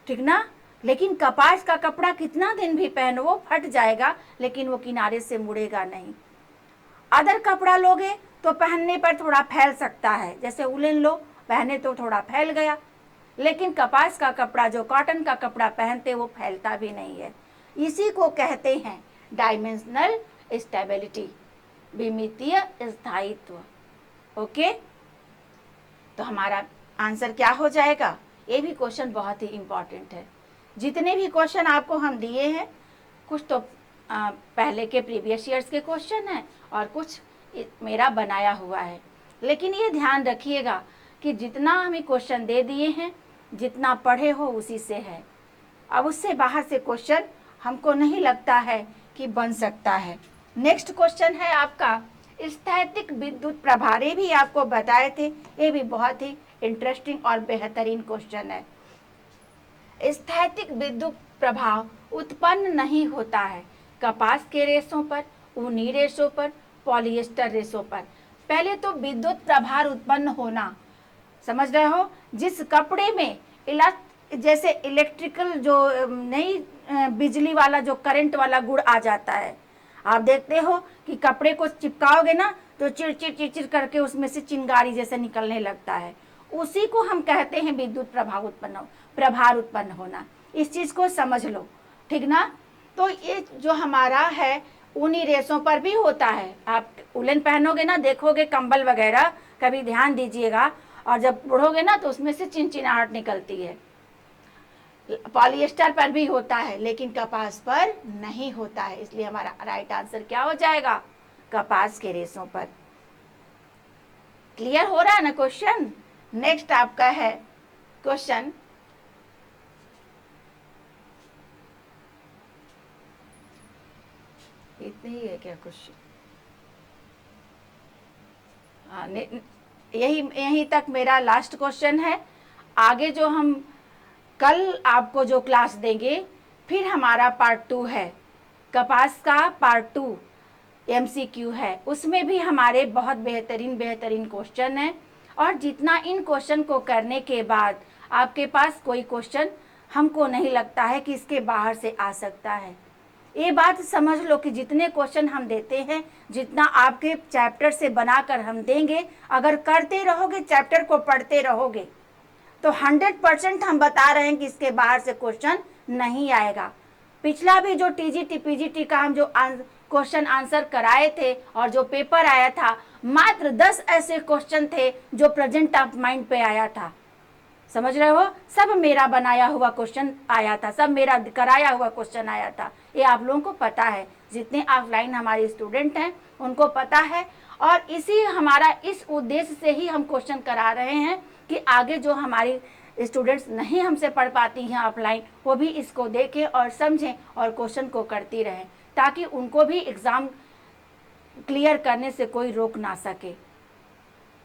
ठीक ना। लेकिन कपास का कपड़ा कितना दिन भी पहनो वो फट जाएगा, लेकिन वो किनारे से मुड़ेगा नहीं। अदर कपड़ा लोगे तो पहनने पर थोड़ा फैल सकता है, जैसे उलन लो, पहने तो थोड़ा फैल गया, लेकिन कपास का कपड़ा, जो कॉटन का कपड़ा पहनते वो फैलता भी नहीं है। इसी को कहते हैं डायमेंशनल स्टेबिलिटी, विमितीय स्थायित्व। ओके, तो हमारा आंसर क्या हो जाएगा, ये भी क्वेश्चन बहुत ही इंपॉर्टेंट है। जितने भी क्वेश्चन आपको हम दिए हैं, कुछ तो पहले के प्रीवियस ईयर्स के क्वेश्चन हैं और कुछ मेरा बनाया हुआ है, लेकिन ये ध्यान रखिएगा कि जितना हमें क्वेश्चन दे दिए हैं, जितना पढ़े हो उसी से है। अब उससे बाहर से क्वेश्चन हमको नहीं लगता है कि बन सकता है। नेक्स्ट क्वेश्चन है आपका स्थैतिक विद्युत प्रभारे, भी आपको बताए थे, ये भी बहुत ही इंटरेस्टिंग और बेहतरीन क्वेश्चन है। स्थैतिक विद्युत प्रभाव उत्पन्न नहीं होता है कपास के रेशों पर, ऊनी रेशों पर, पॉलिएस्टर रेशों पर। पहले तो विद्युत प्रभार उत्पन्न होना, समझ रहे हो, जिस कपड़े में जैसे इलेक्ट्रिकल जो नई बिजली वाला जो करंट वाला गुण आ जाता है, आप देखते हो कि कपड़े को चिपकाओगे ना तो चिड़चिड़ चिड़चिड़ करके उसमें से चिंगारी जैसे निकलने लगता है, उसी को हम कहते हैं विद्युत प्रभार उत्पन्न होना। इस चीज को समझ लो, ठीक ना। तो ये जो हमारा है ऊनी रेशों पर भी होता है। आप उलन पहनोगे ना, देखोगे कंबल वगैरह, कभी ध्यान दीजिएगा, और जब उड़ोगे ना तो उसमें से चिनचिनाहट निकलती है। पॉलिएस्टर पर भी होता है, लेकिन कपास पर नहीं होता है, इसलिए हमारा राइट आंसर क्या हो जाएगा, कपास के रेशों पर। क्लियर हो रहा है ना क्वेश्चन। नेक्स्ट आपका है क्वेश्चन, इतने ही है क्या क्वेश्चन, यही तक मेरा लास्ट क्वेश्चन है। आगे जो हम कल आपको जो क्लास देंगे, फिर हमारा पार्ट 2 है, कपास का पार्ट 2 MCQ है, उसमें भी हमारे बहुत बेहतरीन क्वेश्चन हैं। और जितना इन क्वेश्चन को करने के बाद आपके पास कोई क्वेश्चन हमको नहीं लगता है कि इसके बाहर से आ सकता है, ये बात समझ लो कि जितने क्वेश्चन हम देते हैं, जितना आपके चैप्टर से बनाकर हम देंगे, अगर करते रहोगे, चैप्टर को पढ़ते रहोगे, तो 100% हम बता रहे हैं कि इसके बाहर से क्वेश्चन नहीं आएगा। पिछला भी जो टीजीटी पीजीटी का हम जो क्वेश्चन आंसर कराए थे और जो पेपर आया था, मात्र 10 ऐसे क्वेश्चन थे जो प्रेजेंट ऑफ माइंड पे आया था। समझ रहे हो, सब मेरा बनाया हुआ क्वेश्चन आया था, सब मेरा कराया हुआ क्वेश्चन आया था। ये आप लोगों को पता है, जितने ऑफलाइन हमारे स्टूडेंट हैं उनको पता है। और इसी हमारा इस उद्देश्य से ही हम क्वेश्चन करा रहे हैं कि आगे जो हमारी स्टूडेंट्स नहीं हमसे पढ़ पाती हैं ऑफलाइन, वो भी इसको देखें और समझें और क्वेश्चन को करती रहें, ताकि उनको भी एग्ज़ाम क्लियर करने से कोई रोक ना सके।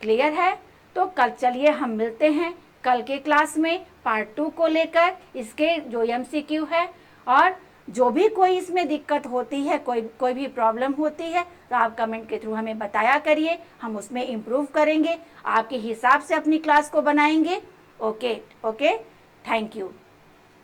क्लियर है? तो कल चलिए हम मिलते हैं कल के क्लास में पार्ट 2 को लेकर, इसके जो MCQ है, और जो भी कोई इसमें दिक्कत होती है, कोई भी प्रॉब्लम होती है, तो आप कमेंट के थ्रू हमें बताया करिए, हम उसमें इम्प्रूव करेंगे, आपके हिसाब से अपनी क्लास को बनाएंगे। Okay, thank you.